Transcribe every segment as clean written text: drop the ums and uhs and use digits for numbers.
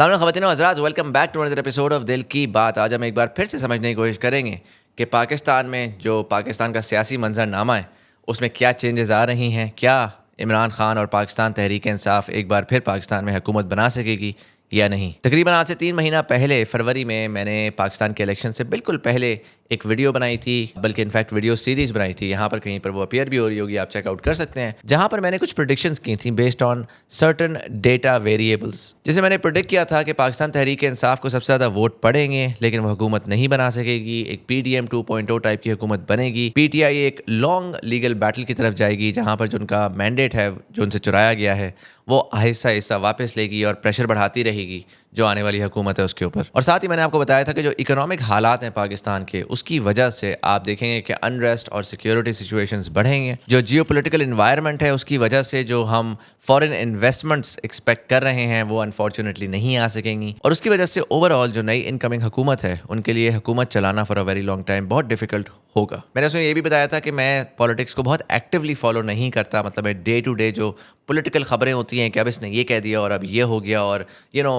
सामने ख़वातीन और हज़रात, welcome back to another episode of Dil Ki बात। आज हम एक बार फिर से समझने की कोशिश करेंगे कि पाकिस्तान में जो पाकिस्तान का सियासी मंजरनामा है उसमें क्या चेंजेस आ रही हैं। क्या इमरान खान और पाकिस्तान तहरीक इंसाफ एक बार फिर पाकिस्तान में हुकूमत बना सकेगी या नहीं। तकरीबन आज से 3 महीना पहले फरवरी में मैंने पाकिस्तान के इलेक्शन से बिल्कुल पहले एक वीडियो बनाई थी, बल्कि इनफैक्ट वीडियो सीरीज बनाई थी। यहाँ पर कहीं पर वो अपीयर भी हो रही होगी, आप चेकआउट कर सकते हैं, जहाँ पर मैंने कुछ प्रेडिक्शंस की थी based on certain data variables. जिसे मैंने प्रेडिक्ट किया था कि पाकिस्तान तहरीक इंसाफ को सबसे ज़्यादा वोट पड़ेंगे लेकिन वो हुकूमत नहीं बना सकेगी। एक PDM 2.0 टाइप की हुकूमत बनेगी। PTI एक लॉन्ग लीगल बैटल की तरफ जाएगी जहाँ पर जो उनका मैंडेट है, जो उनसे चुराया गया है, वो आहिस्ता आहिस्ता वापस लेगी और प्रेशर बढ़ाती रहेगी जो आने वाली हुकूमत है उसके ऊपर। और साथ ही मैंने आपको बताया था कि जो इकोनॉमिक हालात हैं पाकिस्तान के, उसकी वजह से आप देखेंगे कि अनरेस्ट और सिक्योरिटी सिचुएशंस बढ़ेंगे। जो जियोपॉलिटिकल एनवायरनमेंट है उसकी वजह से जो हम फॉरेन इन्वेस्टमेंट्स एक्सपेक्ट कर रहे हैं वो अनफॉर्चुनेटली नहीं आ सकेंगी। और उसकी वजह से ओवरऑल जो नई इनकमिंग हुकूमत है उनके लिए हुकूमत चलाना for a very long time बहुत डिफिकल्ट होगा। मैंने उसमें ये भी बताया था कि मैं पॉलिटिक्स को बहुत एक्टिवली फॉलो नहीं करता, मतलब मैं डे टू डे जो पॉलिटिकल खबरें होती हैं कि अब इसने ये कह दिया और अब ये हो गया और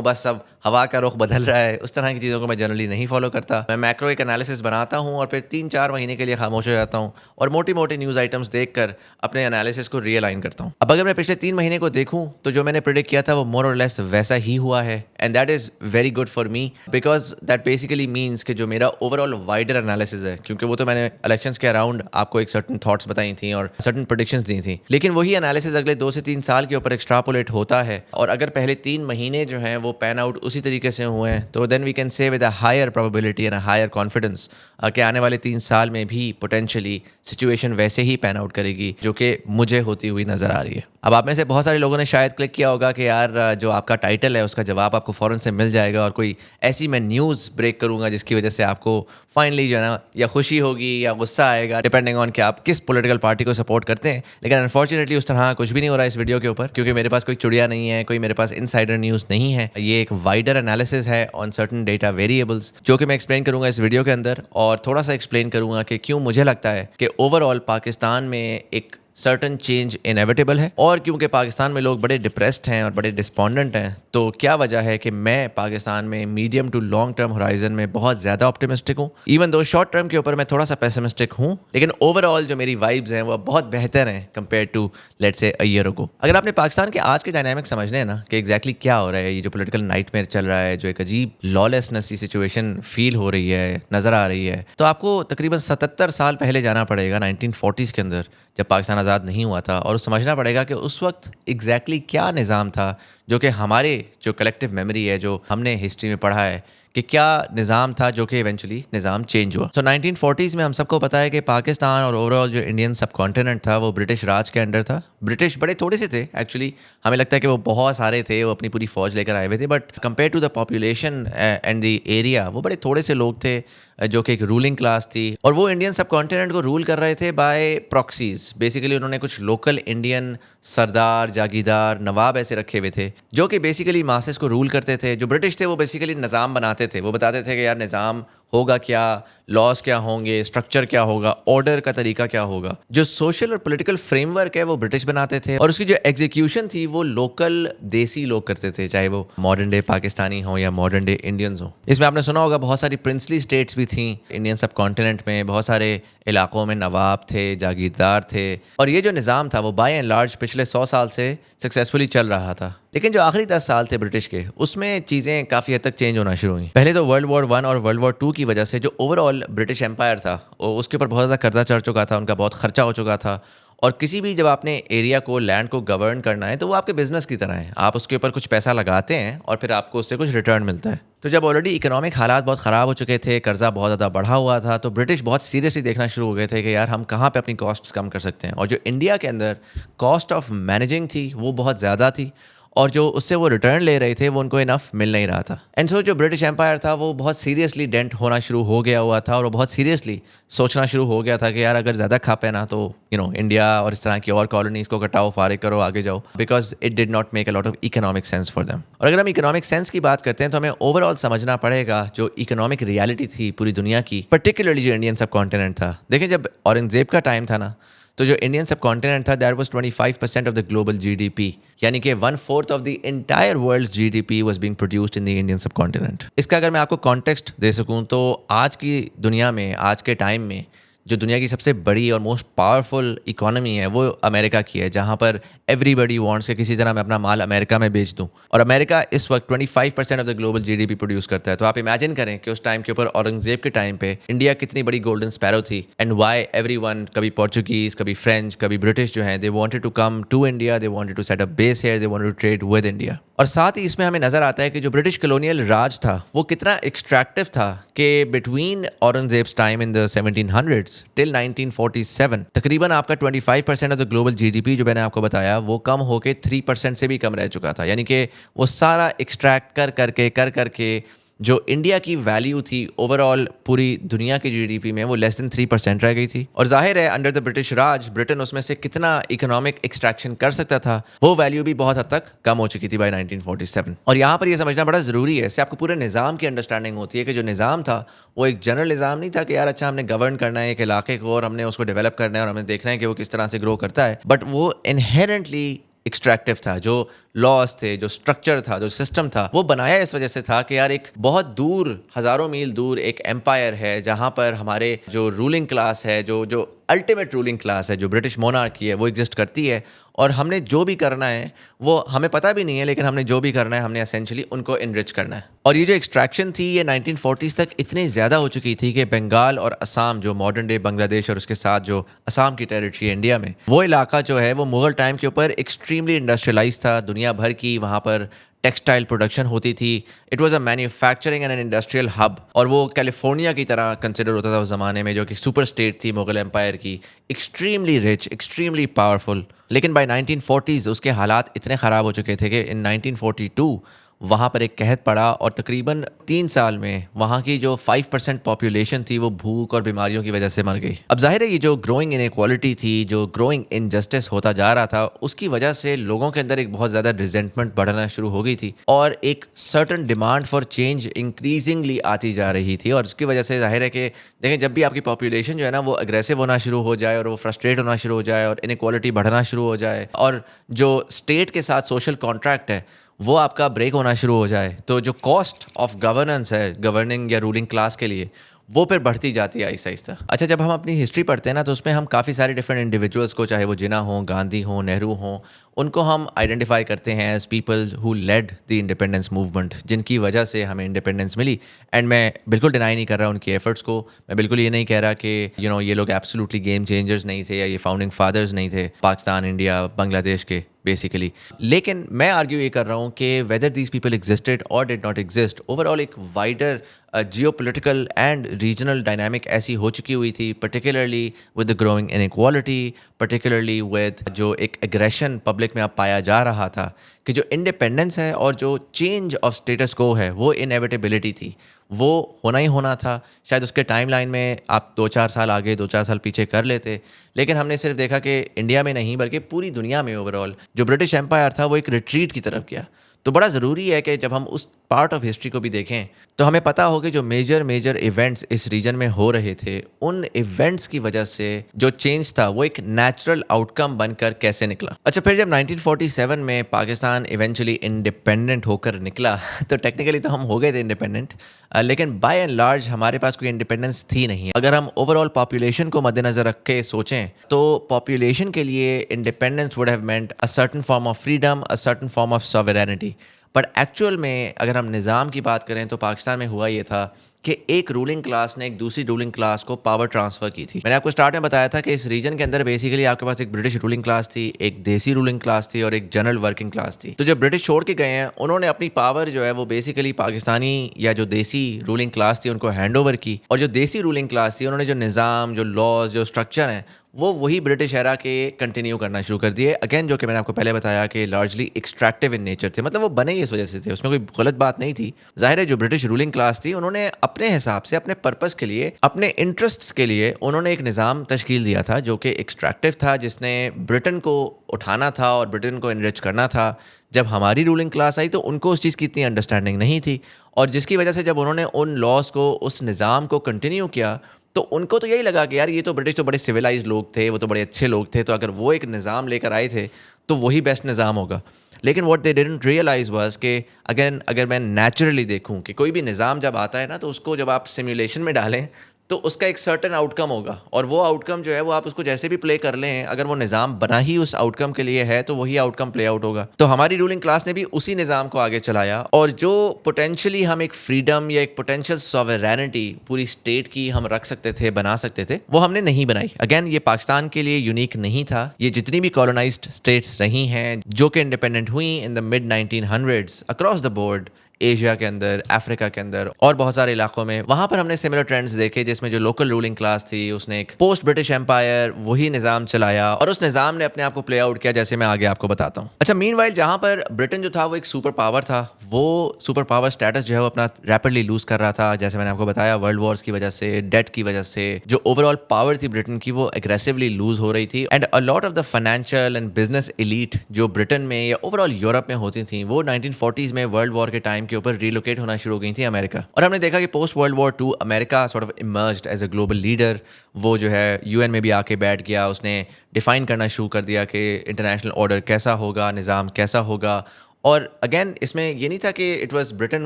बस अब हवा का रुख बदल रहा है, उस तरह की चीज़ों को मैं जनरली नहीं फॉलो करता। मैं मैक्रो एक एनालिसिस बनाता हूँ और फिर 3-4 महीने के लिए खामोश हो जाता हूँ और मोटी मोटी न्यूज़ आइटम्स देखकर अपने एनालिसिस को रियलाइन करता हूँ। अब अगर मैं पिछले 3 महीने को देखूँ तो जो मैंने प्रेडिक्ट किया था वो मोर और लेस वैसा ही हुआ है, and that is very good for me because that basically means कि जो मेरा ओवरऑल वाइडर एनालिसिस है, क्योंकि वो तो मैंने इलेक्शंस के अराउंड आपको एक सर्टन थॉट्स बताई थी और सर्टन प्रेडिक्शंस दी थी, लेकिन वही एनालिसिस अगले 2 से 3 साल के ऊपर एक्सट्रापोलेट होता है। और अगर पहले 3 महीने जो हैं वो पैन आउट उसी तरीके से हुए हैं तो then we can say with a higher probability and a higher confidence कि आने वाले 3 साल में भी पोटेंशियली सिचुएशन वैसे ही पैन आउट करेगी जो कि मुझे होती हुई नज़र आ रही है। अब आप में से बहुत सारे लोगों ने शायद क्लिक किया होगा कि यार जो आपका टाइटल है उसका जवाब आपको फ़ौरन से मिल जाएगा और कोई ऐसी मैं न्यूज़ ब्रेक करूंगा जिसकी वजह से आपको फाइनली जो है ना या खुशी होगी या गुस्सा आएगा, डिपेंडिंग ऑन कि आप किस पॉलिटिकल पार्टी को सपोर्ट करते हैं। लेकिन अनफॉर्चुनेटली उस तरह कुछ भी नहीं हो रहा है इस वीडियो के ऊपर, क्योंकि मेरे पास कोई चुड़िया नहीं है, कोई मेरे पास इनसाइडर न्यूज़ नहीं है। ये एक वाइडर एनालिसिस है ऑन सर्टन डेटा वेरिएबल्स जो कि मैं एक्सप्लेन करूंगा इस वीडियो के अंदर, और थोड़ा सा एक्सप्लेन करूंगा कि क्यों मुझे लगता है कि ओवरऑल पाकिस्तान में एक सर्टन चेंज इनएविटेबल है। और क्योंकि पाकिस्तान में लोग बड़े डिप्रेस्ड हैं और बड़े डिस्पोंडेंट हैं, तो क्या वजह है कि मैं पाकिस्तान में medium to long term horizon में बहुत ज़्यादा ऑप्टिमिस्टिक हूँ, इवन दो शॉर्ट टर्म के ऊपर मैं थोड़ा सा पेसिमिस्टिक हूँ, लेकिन ओवरऑल जो मेरी वाइब्स हैं वो बहुत बेहतर हैं compare to let's say a year ago. अगर आपने पाकिस्तान के आज के डायनामिक समझने हैं ना कि एग्जैक्टली क्या हो रहा है, ये जो पोलिटिकल नाइटमेयर चल रहा है, जो एक अजीब लॉलेसनेस की सिचुएशन फील हो रही है, नज़र आ रही है, तो आपको तकरीबन 77 साल पहले जाना पड़ेगा 1940s के अंदर, जब पाकिस्तान आज़ाद नहीं हुआ था, और समझना पड़ेगा कि उस वक्त एग्जैक्टली क्या निज़ाम था जो कि हमारे जो कलेक्टिव मेमोरी है, जो हमने हिस्ट्री में पढ़ा है कि क्या निज़ाम था जो कि इवेंचुअली निज़ाम चेंज हुआ। 1940s में हम सबको पता है कि पाकिस्तान और ओवरऑल जो इंडियन सब कॉन्टिनेंट था वो ब्रिटिश राज के अंडर था। ब्रिटिश बड़े थोड़े से थे एक्चुअली, हमें लगता है कि वो बहुत सारे थे, वो अपनी पूरी फौज लेकर आए हुए थे, but compare to the population and the area वो बड़े थोड़े से लोग थे जो कि एक रूलिंग क्लास थी, और वो इंडियन सब कॉन्टिनेंट को रूल कर रहे थे बाय प्रॉक्सीज। बेसिकली उन्होंने कुछ लोकल इंडियन सरदार, जागीरदार, नवाब ऐसे रखे हुए थे जो कि बेसिकली मासेस को रूल करते थे। जो ब्रिटिश थे वो बेसिकली निज़ाम बनाते थे, वो बताते थे कि यार निज़ाम होगा क्या, लॉज क्या होंगे, स्ट्रक्चर क्या होगा, ऑर्डर का तरीका क्या होगा। जो सोशल और पॉलिटिकल फ्रेमवर्क है वो ब्रिटिश बनाते थे, और उसकी जो एग्जीक्यूशन थी वो लोकल देसी लोग करते थे, चाहे वो मॉडर्न डे पाकिस्तानी हो या मॉडर्न डे इंडियंस हो। इसमें आपने सुना होगा बहुत सारी प्रिंसली स्टेट्स भी थी इंडियन सब कॉन्टिनेंट में, बहुत सारे इलाकों में नवाब थे, जागीरदार थे, और ये जो निज़ाम था वो बाय एंड लार्ज पिछले 100 साल से सक्सेसफुली चल रहा था। लेकिन जो आखिरी 10 साल थे ब्रिटिश के, उसमें चीज़ें काफ़ी हद तक चेंज होना शुरू हुई। पहले तो वर्ल्ड वॉर 1 और वर्ल्ड वॉर 2 की वजह से जो ओवरऑल ब्रिटिश एम्पायर था उसके ऊपर बहुत ज़्यादा कर्जा चढ़ चुका था, उनका बहुत खर्चा हो चुका था, और किसी भी जब आपने एरिया को, लैंड को गवर्न करना है तो वो आपके बिजनेस की तरह है, आप उसके ऊपर कुछ पैसा लगाते हैं और फिर आपको उससे कुछ रिटर्न मिलता है। तो जब ऑलरेडी इकोनॉमिक हालात बहुत ख़राब हो चुके थे, कर्जा बहुत ज़्यादा बढ़ा हुआ था, तो ब्रिटिश बहुत सीरियसली देखना शुरू हो गए थे कि यार हम कहाँ पे अपनी कॉस्ट्स कम कर सकते हैं। और जो इंडिया के अंदर कॉस्ट ऑफ मैनेजिंग थी वो बहुत ज़्यादा थी, और जो उससे वो रिटर्न ले रहे थे वो उनको इनफ मिल नहीं रहा था। एंड सो जो ब्रिटिश एम्पायर था वो बहुत सीरियसली डेंट होना शुरू हो गया हुआ था, और वो बहुत सीरियसली सोचना शुरू हो गया था कि यार अगर ज़्यादा खापे ना तो इंडिया और इस तरह की और कॉलोनीज़ को कटाओ, फारिग करो, आगे जाओ, because it did not make a lot of economic sense for them. और अगर हम इकोनॉमिक सेंस की बात करते हैं तो हमें ओवरऑल समझना पड़ेगा जो इकोनॉमिक रियलिटी थी पूरी दुनिया की, पर्टिकुलरली जो इंडियन सब कॉन्टिनेंट था। देखें, जब औरंगजेब का टाइम था ना, तो जो इंडियन सब कॉन्टिनेंट था that was 25% of the global GDP, यानी कि 1/4 of the entire world GDP was being produced in the Indian सब कॉन्टिनेंट। इसका अगर मैं आपको कॉन्टेक्स्ट दे सकूं तो आज की दुनिया में, आज के टाइम में जो दुनिया की सबसे बड़ी और मोस्ट पावरफुल इकोनॉमी है वो अमेरिका की है, जहाँ पर एवरीबडी वांट्स कि किसी तरह मैं अपना माल अमेरिका में बेच दूं। और अमेरिका इस वक्त 25% of the global GDP produce करता है। तो आप इमेजिन करें कि उस टाइम के ऊपर, औरंगजेब के टाइम पे, इंडिया कितनी बड़ी गोल्डन स्पैरो थी, एंड वाई एवरीवन, कभी पोर्चुगीज, कभी फ्रेंच, कभी ब्रिटिश जो हैं, they wanted to come to India, they wanted to set up base here, they wanted to trade with India. और साथ ही इसमें हमें नजर आता है कि जो ब्रिटिश कॉलोनियल राज था वो कितना एक्सट्रैक्टिव था कि between Aurangzeb's time in the 1700s till 1947 तकरीबन आपका 25% ऑफ द ग्लोबल जीडीपी जो मैंने आपको बताया वो कम होके 3% से भी कम रह चुका था। यानी कि वो सारा एक्सट्रैक्ट कर करके जो इंडिया की वैल्यू थी ओवरऑल पूरी दुनिया की जीडीपी में, वो लेस देन 3% रह गई थी। और जाहिर है under the British Raj Britain उसमें से कितना इकोनॉमिक एक्सट्रैक्शन कर सकता था, वो वैल्यू भी बहुत हद तक कम हो चुकी थी बाय 1947। और यहाँ पर ये समझना बड़ा ज़रूरी है, इससे आपको पूरे निज़ाम की अंडरस्टैंडिंग होती है कि जो निज़ाम था वो एक जनरल निज़ाम नहीं था कि यार अच्छा हमने गवर्न करना है एक इलाके को और हमने उसको डेवलप करना है और हमें देखना है कि वो किस तरह से ग्रो करता है, बट वो इनहेरेंटली एक्सट्रैक्टिव था। जो लॉज थे, जो स्ट्रक्चर था, जो सिस्टम था, वो बनाया इस वजह से था कि यार एक बहुत दूर, हज़ारों मील दूर एक एम्पायर है जहाँ पर हमारे जो रूलिंग क्लास है, जो जो अल्टीमेट रूलिंग क्लास है, जो ब्रिटिश मोनार्की है, वो एग्जिस्ट करती है। और हमने जो भी करना है वो हमें पता भी नहीं है, लेकिन हमने जो भी करना है हमने एसेंशियली उनको इनरिच करना है। और ये जो एक्सट्रैक्शन थी ये 1940s तक इतनी ज़्यादा हो चुकी थी कि बंगाल और असम, जो मॉडर्न डे बांग्लादेश और उसके साथ जो असम की टेरिटरी है इंडिया में, वो इलाका जो है वो मुगल टाइम के ऊपर एक्सट्रीमली इंडस्ट्रियलाइज था। दुनिया भर की वहाँ पर टेक्सटाइल प्रोडक्शन होती थी। It was a manufacturing and an industrial hub, और वो कैलिफोर्निया की तरह कंसिडर होता था उस ज़माने में, जो कि सुपर स्टेट थी मुगल एम्पायर की, एक्सट्रीमली रिच, एक्सट्रीमली पावरफुल। लेकिन बाय 1940s उसके हालात इतने ख़राब हो चुके थे कि इन 1942 वहाँ पर एक कहत पड़ा और तकरीबन 3 साल में वहाँ की जो 5% पॉपुलेशन थी वो भूख और बीमारियों की वजह से मर गई। अब जाहिर है ये जो ग्रोइंग इनइक्वालिटी थी, जो ग्रोइंग इनजस्टिस होता जा रहा था, उसकी वजह से लोगों के अंदर एक बहुत ज़्यादा रिजेंटमेंट बढ़ना शुरू हो गई थी और एक certain demand for change increasingly आती जा रही थी। और उसकी वजह से जाहिर है कि देखें, जब भी आपकी पॉपुलेशन जो है ना वो अग्रेसिव होना शुरू हो जाए और वो फ्रस्ट्रेट होना शुरू हो जाए और इनइक्वालिटी बढ़ना शुरू हो जाए और जो स्टेट के साथ सोशल कॉन्ट्रैक्ट है वो आपका ब्रेक होना शुरू हो जाए, तो जो कॉस्ट ऑफ गवर्नेंस है गवर्निंग या रूलिंग क्लास के लिए, वो फिर बढ़ती जाती है आहिस्ता आहिस्ता। अच्छा, जब हम अपनी हिस्ट्री पढ़ते हैं ना तो उसमें हम काफ़ी सारे डिफरेंट इंडिविजुअल्स को, चाहे वो जिन्ना हों, गांधी हों, नेहरू हों, उनको हम आइडेंटिफाई करते हैं as people who led the independence movement, जिनकी वजह से हमें इंडिपेंडेंस मिली। एंड मैं बिल्कुल डिनाई नहीं कर रहा उनकी एफर्ट्स को, मैं बिल्कुल ये नहीं कह रहा कि ये लोग एब्सोल्युटली गेम चेंजर्स नहीं थे या ये फाउंडिंग फादर्स नहीं थे पाकिस्तान, इंडिया, बांग्लादेश के बेसिकली। लेकिन मैं आर्ग्यू ये कर रहा हूँ कि वेदर दीज पीपल एग्जिस्टेड और डिड नॉट एग्जिस्ट, ओवरऑल एक wider geopolitical and regional dynamic ऐसी हो चुकी हुई थी, particularly with the growing inequality, particularly with जो एक एग्रेशन पब्लिक में अब पाया जा रहा था कि जो इंडिपेंडेंस है और जो चेंज ऑफ स्टेटस को है वो इनएविटेबिलिटी थी, वो होना ही होना था। शायद उसके टाइमलाइन में आप 2-4 साल आगे, 2-4 साल पीछे कर लेते, लेकिन हमने सिर्फ देखा कि इंडिया में नहीं बल्कि पूरी दुनिया में ओवरऑल जो ब्रिटिश एम्पायर था वो एक रिट्रीट की तरफ गया। तो बड़ा ज़रूरी है कि जब हम उस पार्ट ऑफ हिस्ट्री को भी देखें तो हमें पता हो कि जो मेजर इवेंट्स इस रीजन में हो रहे थे, उन इवेंट्स की वजह से जो चेंज था वो एक नेचुरल आउटकम बनकर कैसे निकला। अच्छा, फिर जब 1947 में पाकिस्तान इवेंचुअली इंडिपेंडेंट होकर निकला तो टेक्निकली तो हम हो गए थे इंडिपेंडेंट, लेकिन बाय एंड लार्ज हमारे पास कोई इंडिपेंडेंस थी नहीं। अगर हम ओवरऑल पॉपुलेशन को मद्देनजर रख के सोचें तो पॉपुलेशन के लिए independence would have meant a certain form of freedom, a certain form of sovereignty. But actual में अगर हम निज़ाम की बात करें तो पाकिस्तान में हुआ ये था कि एक रूलिंग क्लास ने एक दूसरी रूलिंग क्लास को पावर ट्रांसफ़र की थी। मैंने आपको स्टार्ट में बताया था कि इस रीजन के अंदर बेसिकली आपके पास एक ब्रिटिश रूलिंग क्लास थी, एक देसी रूलिंग क्लास थी और एक जनरल वर्किंग क्लास थी। तो जब ब्रिटिश छोड़ के गए हैं उन्होंने अपनी पावर जो है वो बेसिकली पाकिस्तानी या जो देसी रूलिंग क्लास थी उनको हैंड ओवर की, और जो देसी रूलिंग क्लास थी उन्होंने जो निज़ाम, जो लॉज, जो स्ट्रक्चर हैं वो वही ब्रिटिश एरा के कंटिन्यू करना शुरू कर दिए। अगेन जो कि मैंने आपको पहले बताया कि लार्जली एक्सट्रैक्टिव इन नेचर थे, मतलब वो बने ही इस वजह से थे, उसमें कोई गलत बात नहीं थी। जाहिर है जो ब्रिटिश रूलिंग क्लास थी उन्होंने अपने हिसाब से, अपने पर्पस के लिए, अपने इंटरेस्ट्स के लिए उन्होंने एक निज़ाम तश्कील दिया था जो कि एक्सट्रैक्टिव था, जिसने ब्रिटेन को उठाना था और ब्रिटेन को इनरिच करना था। जब हमारी रूलिंग क्लास आई तो उनको उस चीज़ की इतनी अंडरस्टैंडिंग नहीं थी, और जिसकी वजह से जब उन्होंने उन लॉज को, उस निज़ाम को कंटिन्यू किया तो उनको तो यही लगा कि यार ये तो ब्रिटिश तो बड़े सिविलाइज लोग थे, वो तो बड़े अच्छे लोग थे, तो अगर वो एक निज़ाम लेकर आए थे तो वही बेस्ट निज़ाम होगा। लेकिन what they didn't realise was कि अगेन अगर मैं नेचुरली देखूं कि कोई भी निज़ाम जब आता है ना, तो उसको जब आप सिमुलेशन में डालें तो उसका एक सर्टेन आउटकम होगा, और वो आउटकम जो है वो आप उसको जैसे भी प्ले कर लें, अगर वो निज़ाम बना ही उस आउटकम के लिए है तो वही आउटकम प्ले आउट होगा। तो हमारी रूलिंग क्लास ने भी उसी निज़ाम को आगे चलाया, और जो पोटेंशियली हम एक फ्रीडम या एक पोटेंशियल सॉवरेनिटी पूरी स्टेट की हम रख सकते थे, बना सकते थे, वो हमने नहीं बनाई। अगेन ये पाकिस्तान के लिए यूनिक नहीं था, ये जितनी भी कॉलोनाइज्ड स्टेट्स रही हैं जो कि इंडिपेंडेंट हुई in the mid 1900s across the board, Asia के अंदर, अफ्रीका के अंदर और बहुत सारे इलाकों में, वहाँ पर हमने सिमिलर ट्रेंड्स देखे, जिसमें जो लोकल रूलिंग क्लास थी उसने एक पोस्ट ब्रिटिश एम्पायर वही निज़ाम चलाया, और उस निज़ाम ने अपने आप को प्ले आउट किया, जैसे मैं आगे आपको बताता हूँ। अच्छा, मीनवाइल जहाँ पर ब्रिटेन जो था वो एक सुपर पावर था, वो सुपर पावर स्टेटस जो है वो अपना रैपिडली लूज कर रहा था, जैसे मैंने आपको बताया वर्ल्ड वॉर्स की वजह से, डेट की वजह से, जो ओवरऑल पावर थी ब्रिटेन की वो एग्रेसिवली लूज हो रही थी। And a lot of the financial and business elite जो ब्रिटेन में या ओवरऑल यूरोप में होती थी, वो 1940s में वर्ल्ड वॉर के टाइम के ऊपर रिलोकेट होना शुरू हो गई थी अमेरिका। और हमने देखा कि post world war 2 America sort of emerged as a global leader. वो जो है यूएन में भी आके बैठ गया, उसने डिफाइन करना शुरू कर दिया कि इंटरनेशनल ऑर्डर कैसा होगा, निज़ाम कैसा होगा। और अगेन इसमें ये नहीं था कि it was Britain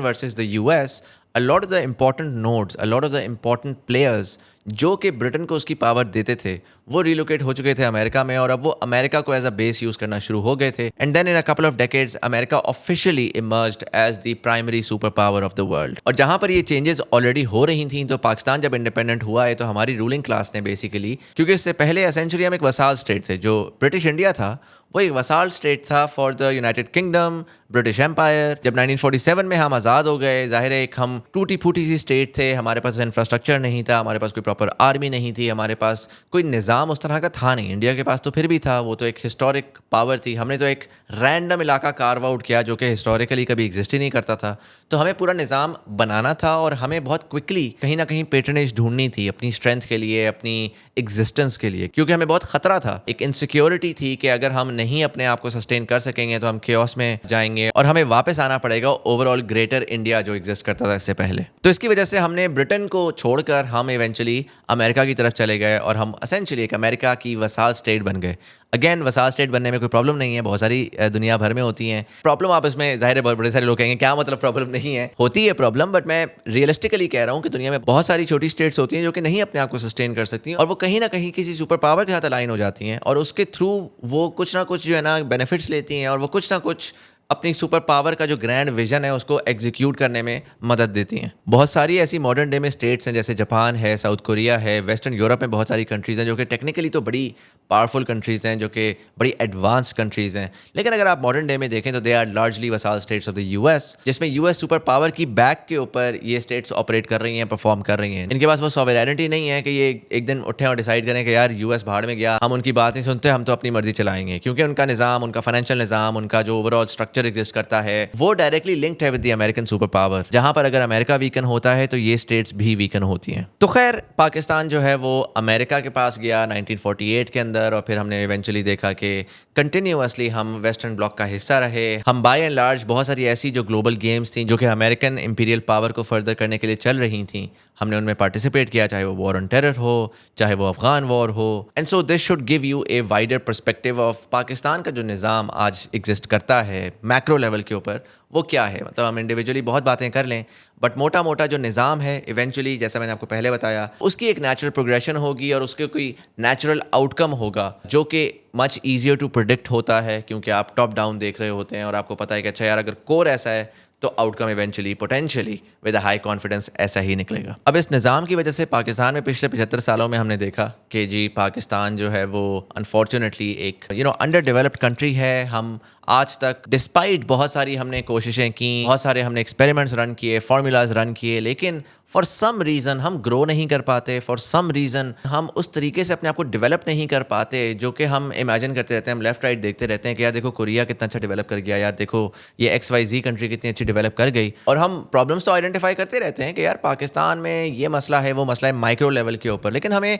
versus the US, a lot of the important nodes, a lot of the important players जो कि ब्रिटेन को उसकी पावर देते थे वो रिलोकेट हो चुके थे अमेरिका में, और अब वो अमेरिका को एज अ बेस यूज करना शुरू हो गए थे। And then in a couple of decades America officially emerged as the primary super power of the world. और जहां पर ये चेंजेस ऑलरेडी हो रही थी, तो पाकिस्तान जब इंडिपेंडेंट हुआ है तो हमारी रूलिंग क्लास ने बेसिकली, क्योंकि इससे पहले एसेंचुअली हम एक वसाल स्टेट थे, जो ब्रिटिश इंडिया था वो एक वसाल स्टेट था for the United Kingdom, British Empire. जब 1947 में हम आज़ाद हो गए, जाहिर है एक हम टूटी फूटी सी स्टेट थे, हमारे पास इंफ्रास्ट्रक्चर नहीं था, हमारे पास कोई प्रॉपर आर्मी नहीं थी, हमारे पास कोई निज़ाम उस तरह का था नहीं। इंडिया के पास तो फिर भी था, वो तो एक हिस्टोरिक पावर थी। हमने तो एक रैंडम इलाका कार्व आउट किया जो कि हिस्टोरिकली कभी एग्जिस्ट ही नहीं करता था। तो हमें पूरा निज़ाम बनाना था, और हमें बहुत क्विकली कहीं ना कहीं पेट्रनेज ढूंढनी थी अपनी स्ट्रेंथ के लिए, अपनी एग्जिस्टेंस के लिए, क्योंकि हमें बहुत खतरा था, एक इनसिक्योरिटी थी कि अगर हम नहीं अपने आप को सस्टेन कर सकेंगे तो हम केओस में जाएंगे और हमें वापस आना पड़ेगा ओवरऑल ग्रेटर इंडिया जो एग्जिस्ट करता था इससे पहले। तो इसकी वजह से हमने ब्रिटेन को छोड़कर हम इवेंचुअली अमेरिका की तरफ चले गए, और हम एसेंचुअली एक अमेरिका की वसाल स्टेट बन गए। अगेन वसाल स्टेट बनने में कोई प्रॉब्लम नहीं है, बहुत सारी दुनिया भर में होती हैं प्रॉब्लम। आप इसमें जाहिर है बड़े सारे लोग कहेंगे क्या मतलब प्रॉब्लम नहीं है, होती है प्रॉब्लम, बट मैं रियलिस्टिकली कह रहा हूँ कि दुनिया में बहुत सारी छोटी स्टेट्स होती हैं जो कि नहीं अपने आप को सस्टेन कर सकती हैं, और वो कहीं ना कहीं किसी सुपर पावर के साथ अलाइन हो जाती हैं, और उसके थ्रू वो कुछ ना कुछ जो है ना बेनिफिट्स लेती हैं, और वो कुछ ना कुछ अपनी सुपर पावर का जो ग्रैंड विजन है उसको एग्जीक्यूट करने में मदद देती हैं। बहुत सारी ऐसी मॉडर्न डे में स्टेट्स हैं, जैसे जापान है, साउथ कोरिया है, वेस्टर्न यूरोप में बहुत सारी कंट्रीज़ हैं जो कि टेक्निकली तो बड़ी पावरफुल कंट्रीज़ हैं, जो कि बड़ी एडवांस्ड कंट्रीज़ हैं, लेकिन अगर आप मॉडर्न डे में देखें तो they are largely vassal states of the US, जिसमें यूएस सुपर पावर की बैक के ऊपर ये स्टेट्स ऑपरेट कर रही हैं, परफॉर्म कर रही हैं। इनके पास वो सॉवरेनिटी नहीं है कि ये एक दिन उठें और डिसाइड करें कि यार यूएस भाड़ में गया, हम उनकी बात नहीं सुनते, हम तो अपनी मर्जी चलाएंगे, क्योंकि उनका निज़ाम, उनका फाइनेंशियल निज़ाम, उनका जो ओवरऑल स्ट्रक्चर एग्जिस्ट करता है वो डायरेक्टली लिंक्ड है with the American super power, जहां पर अगर अमेरिका वीकन होता है तो ये स्टेट्स भी वीकन होती हैं। तो खैर पाकिस्तान जो है वो अमेरिका के पास गया 1948 के अंदर, और फिर हमने इवेंचुअली देखा कि कंटिन्यूअसली हम वेस्टर्न ब्लॉक का हिस्सा रहे। हम बाय एंड लार्ज बहुत सारी ऐसी जो ग्लोबल गेम्स थी जो कि अमेरिकन इंपीरियल पावर को फर्दर करने के लिए चल रही थी, हमने उनमें पार्टिसिपेट किया, चाहे वो वॉर ऑन टेरर हो, चाहे वो अफगान वॉर हो। And so this should give U a wider perspective of Pakistan का जो निज़ाम आज एग्जिस्ट करता है मैक्रो लेवल के ऊपर, वो क्या है। मतलब हम इंडिविजुअली बहुत बातें कर लें, बट मोटा मोटा जो निज़ाम है इवेंचुअली, जैसा मैंने आपको पहले बताया, उसकी एक नेचुरल प्रोग्रेशन होगी और उसके कोई नेचुरल आउटकम होगा जो कि मच ईजियर टू प्रिडिक्ट होता है, क्योंकि आप टॉप डाउन देख रहे होते हैं और आपको पता है कि अच्छा यार अगर कोर ऐसा है तो outcome eventually potentially with high confidence ऐसा ही निकलेगा। अब इस निज़ाम की वजह से पाकिस्तान में पिछले 75 सालों में हमने देखा कि जी पाकिस्तान जो है वो अनफॉर्चुनेटली एक अंडर डेवलप्ड कंट्री है। हम आज तक डिस्पाइट बहुत सारी हमने कोशिशें की, बहुत सारे हमने एक्सपेरिमेंट्स रन किए, फार्मूलाज रन किए, लेकिन फॉर सम रीज़न हम ग्रो नहीं कर पाते, फॉर सम रीज़न हम उस तरीके से अपने आप को डेवलप नहीं कर पाते जो कि हम इमेजिन करते रहते हैं। हम लेफ्ट राइट देखते रहते हैं कि यार देखो कोरिया कितना अच्छा डेवलप कर गया, यार देखो ये XYZ कंट्री कितनी अच्छी डेवलप कर गई, और हम प्रॉब्लम्स तो आइडेंटिफाई करते रहते हैं कि यार पाकिस्तान में ये मसला है, वो मसला है माइक्रो लेवल के ऊपर, लेकिन हमें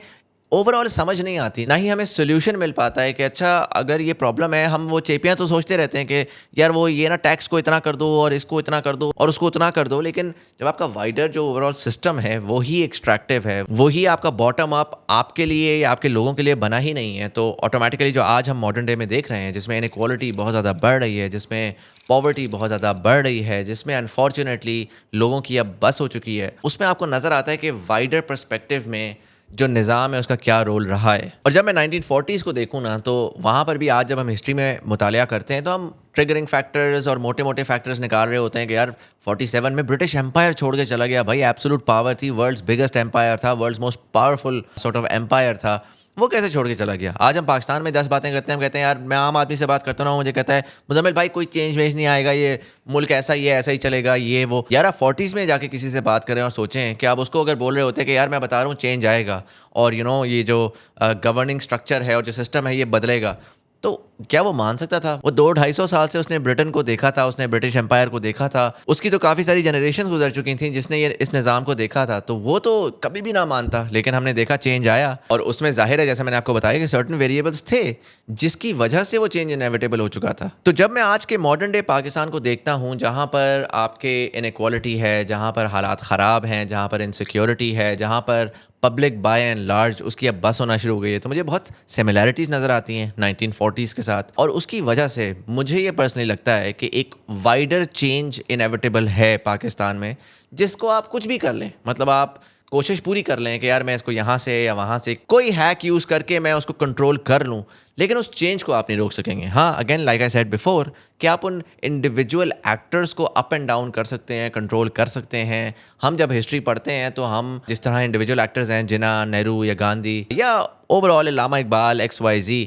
ओवरऑल समझ नहीं आती, ना ही हमें सोल्यूशन मिल पाता है कि अच्छा अगर ये प्रॉब्लम है, हम वो चेपियाँ तो सोचते रहते हैं कि यार वो ये ना टैक्स को इतना कर दो और इसको इतना कर दो और उसको उतना कर दो, लेकिन जब आपका वाइडर जो ओवरऑल सिस्टम है वो ही एक्सट्रैक्टिव है, वो ही आपका बॉटम अप आपके लिए या आपके लोगों के लिए बना ही नहीं है, तो ऑटोमेटिकली जो आज हम मॉडर्न डे में देख रहे हैं, जिसमें इनइक्वालिटी बहुत ज़्यादा बढ़ रही है, जिसमें पॉवर्टी बहुत ज़्यादा बढ़ रही है, जिसमें अनफॉर्चुनेटली लोगों की अब बस हो चुकी है, उसमें आपको नज़र आता है कि वाइडर पर्सपेक्टिव में जो निज़ाम है उसका क्या रोल रहा है। और जब मैं 1940s को देखूँ ना, तो वहाँ पर भी आज जब हम हिस्ट्री में मुतालिया करते हैं तो हम ट्रिगरिंग फैक्टर्स और मोटे मोटे फैक्टर्स निकाल रहे होते हैं कि यार 47 में ब्रिटिश एम्पायर छोड़ के चला गया भाई, एब्सोल्यूट पावर थी, वर्ल्ड्स बिगेस्ट एम्पायर था, world's most powerful sort of empire था, वो कैसे छोड़ के चला गया। आज हम पाकिस्तान में 10 बातें करते हैं, हम कहते हैं यार, मैं आम आदमी से बात करता हूँ, मुझे कहता है मुजम्मिल भाई कोई चेंज वेंज नहीं आएगा, ये मुल्क ऐसा ही है, ऐसा ही चलेगा, ये वो। यार आप 40s में जाके किसी से बात करें और सोचें कि आप उसको अगर बोल रहे होते कि यार मैं बता रहा हूँ चेंज आएगा और ये जो गवर्निंग स्ट्रक्चर है और जो सिस्टम है ये बदलेगा, तो क्या वो मान सकता था? वो 200-250 साल से उसने ब्रिटेन को देखा था, उसने ब्रिटिश एम्पायर को देखा था, उसकी तो काफ़ी सारी जनरेशन गुजर चुकी थी जिसने ये इस निज़ाम को देखा था, तो वो तो कभी भी ना मानता। लेकिन हमने देखा चेंज आया और उसमें जाहिर है, जैसे मैंने आपको बताया, कि सर्टन वेरिएबल्स थे जिसकी वजह से वो चेंज इनएविटेबल हो चुका था। तो जब मैं आज के मॉडर्न डे पाकिस्तान को देखता हूँ, जहाँ पर आपके इनइक्वालिटी है, जहाँ पर हालात ख़राब हैं, जहाँ पर इनसिक्योरिटी है, जहाँ पर पब्लिक बाय एंड लार्ज उसकी अब बस होना शुरू हो गई है, तो मुझे बहुत सिमिलैरिटीज़ नज़र आती हैं 1940s के साथ। और उसकी वजह से मुझे ये पर्सनली लगता है कि एक वाइडर चेंज इनएविटेबल है पाकिस्तान में, जिसको आप कुछ भी कर लें, मतलब आप कोशिश पूरी कर लें कि यार मैं इसको यहाँ से या वहाँ से कोई हैक यूज़ करके मैं उसको कंट्रोल कर लूँ, लेकिन उस चेंज को आप नहीं रोक सकेंगे। हाँ, again like I said before, कि आप उन इंडिविजुअल एक्टर्स को अप एंड डाउन कर सकते हैं, कंट्रोल कर सकते हैं। हम जब हिस्ट्री पढ़ते हैं तो हम जिस तरह इंडिविजुअल एक्टर्स हैं, जिन्ना, नेहरू या गांधी या ओवरऑल अल्लामा इकबाल, XYZ,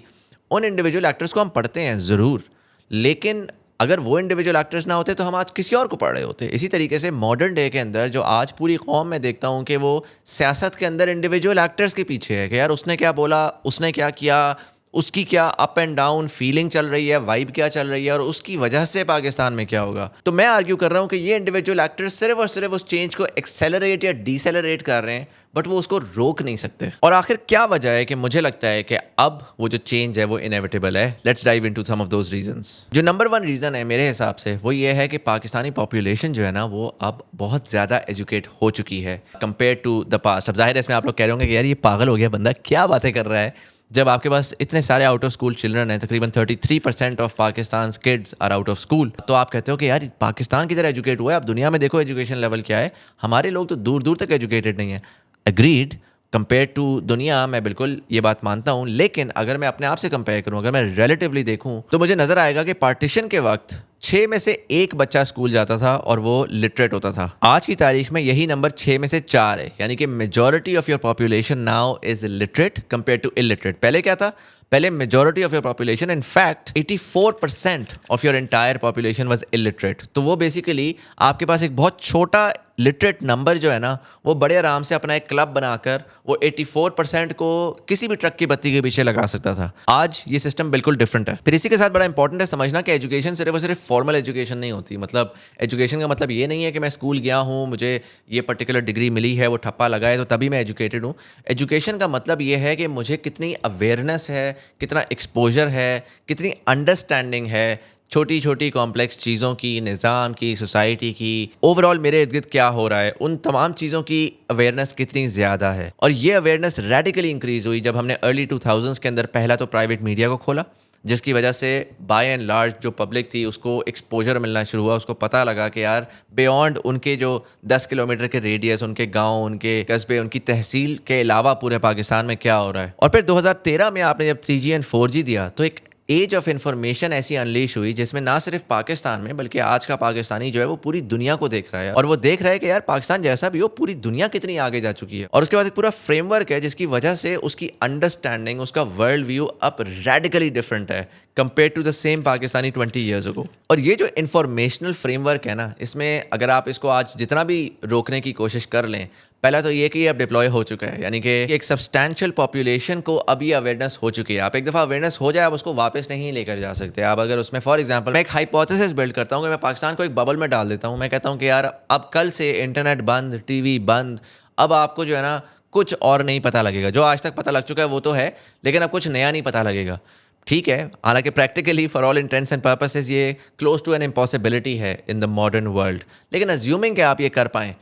उन इंडिविजुअल एक्टर्स को हम पढ़ते हैं ज़रूर, लेकिन अगर वो इंडिविजुअल एक्टर्स ना होते तो हम आज किसी और को पढ़ रहे होते। इसी तरीके से मॉडर्न डे के अंदर जो आज पूरी कौम में देखता हूँ कि वो सियासत के अंदर इंडिविजुअल एक्टर्स के पीछे है कि यार उसने क्या बोला, उसने क्या किया, उसकी क्या अप एंड डाउन फीलिंग चल रही है, वाइब क्या चल रही है और उसकी वजह से पाकिस्तान में क्या होगा। तो मैं आर्ग्यू कर रहा हूँ कि ये इंडिविजुअल एक्टर्स सिर्फ और सिर्फ उस चेंज को एक्सेलरेट या डिसेलरेट कर रहे हैं, बट वो उसको रोक नहीं सकते। और आखिर क्या वजह है कि मुझे लगता है कि अब वो जो चेंज है वो इनएविटेबल है? Let's dive into some of those reasons. जो नंबर 1 रीज़न है मेरे हिसाब से, वो ये है कि पाकिस्तानी पॉपुलेशन जो है ना, वो अब बहुत ज़्यादा एजुकेट हो चुकी है कंपेयर टू द पास्ट। अब जाहिर है इसमें आप लोग कह रहे होंगे कि यार ये पागल हो गया बंदा, क्या बातें कर रहा है, जब आपके पास इतने सारे आउट ऑफ स्कूल चिल्ड्रन हैं, तकरीबन 33% of Pakistan kids are out of school. तो आप कहते हो कि यार पाकिस्तान की तरह एजुकेट हुआ है, अब दुनिया में देखो एजुकेशन लेवल क्या है, हमारे लोग तो दूर दूर तक एजुकेटेड नहीं है। अग्रीड, कंपेयर टू दुनिया मैं बिल्कुल ये बात मानता हूँ, लेकिन अगर मैं अपने आप से कंपेयर करूँ, अगर मैं रिलेटिवली देखूँ, तो मुझे नज़र आएगा कि पार्टीशन के वक्त 6 में से 1 बच्चा स्कूल जाता था और वो लिटरेट होता था। आज की तारीख में यही नंबर 6 में से 4 है, यानी कि majority of your population now is literate compare to illiterate. पहले क्या था? पहले majority of your population, in fact 84% of your entire population was illiterate. तो वो बेसिकली आपके पास एक बहुत छोटा लिटरेट नंबर जो है ना, वो बड़े आराम से अपना एक क्लब बनाकर वो 84% को किसी भी ट्रक की बत्ती के पीछे लगा सकता था। आज ये सिस्टम बिल्कुल डिफरेंट है। फिर इसी के साथ बड़ा इंपॉर्टेंट है समझना कि एजुकेशन सिर्फ और सिर्फ फॉर्मल एजुकेशन नहीं होती। मतलब एजुकेशन का मतलब ये नहीं है कि मैं स्कूल गया हूँ, मुझे ये पर्टिकुलर डिग्री मिली है, वो ठप्पा लगा है तो तभी मैं एजुकेटेड हूँ। एजुकेशन का मतलब ये है कि मुझे कितनी अवेयरनेस है, कितना एक्सपोजर है, कितनी अंडरस्टैंडिंग है छोटी छोटी कॉम्प्लेक्स चीज़ों की, निज़ाम की, सोसाइटी की, ओवरऑल मेरे इर्द गिर्द क्या हो रहा है, उन तमाम चीज़ों की अवेयरनेस कितनी ज़्यादा है। और ये अवेयरनेस रेडिकली इंक्रीज़ हुई जब हमने अर्ली 2000s के अंदर पहला तो प्राइवेट मीडिया को खोला, जिसकी वजह से बाय एंड लार्ज जो पब्लिक थी उसको एक्सपोजर मिलना शुरू हुआ। उसको पता लगा कि यार बियॉन्ड उनके जो 10 किलोमीटर के रेडियस, उनके गांव, उनके कस्बे, उनकी तहसील के अलावा पूरे पाकिस्तान में क्या हो रहा है। और फिर 2013 में आपने जब 3G एंड 4G दिया तो एक एज ऑफ इन्फॉर्मेशन ऐसी अनलीश हुई जिसमें ना सिर्फ पाकिस्तान में बल्कि आज का पाकिस्तानी जो है वो पूरी दुनिया को देख रहा है। और वो देख रहा है कि यार पाकिस्तान जैसा भी हो, पूरी दुनिया कितनी आगे जा चुकी है। और उसके बाद एक पूरा फ्रेमवर्क है जिसकी वजह से उसकी अंडरस्टैंडिंग, उसका वर्ल्ड व्यू अब रेडिकली डिफरेंट है compare to the same Pakistani 20 years ago. और ये जो इन्फॉर्मेशनल फ्रेमवर्क है ना, इसमें अगर आप इसको आज जितना भी रोकने की कोशिश कर लें, पहला तो ये कि ये अब डिप्लॉय हो चुका है, यानी कि एक सब्सटैंशियल पॉपुलेशन को अब ये अवेयरनेस हो चुकी है। आप एक दफ़ा अवेयरनेस हो जाए, आप उसको वापस नहीं लेकर जा सकते। आप अगर उसमें फॉर एग्जांपल मैं एक हाइपोथेसिस बिल्ड करता हूँ कि मैं पाकिस्तान को एक बबल में डाल देता हूँ, मैं कहता हूँ कि यार अब कल से इंटरनेट बंद, टीवी बंद, अब आपको जो है ना कुछ और नहीं पता लगेगा। जो आज तक पता लग चुका है वो तो है, लेकिन अब कुछ नया नहीं पता लगेगा। ठीक है, हालांकि practically for all intends and purposes ये क्लोज टू एन इम्पॉसिबिलिटी है इन द मॉडर्न वर्ल्ड, लेकिन अज्यूमिंग कि आप ये कर पाएँ,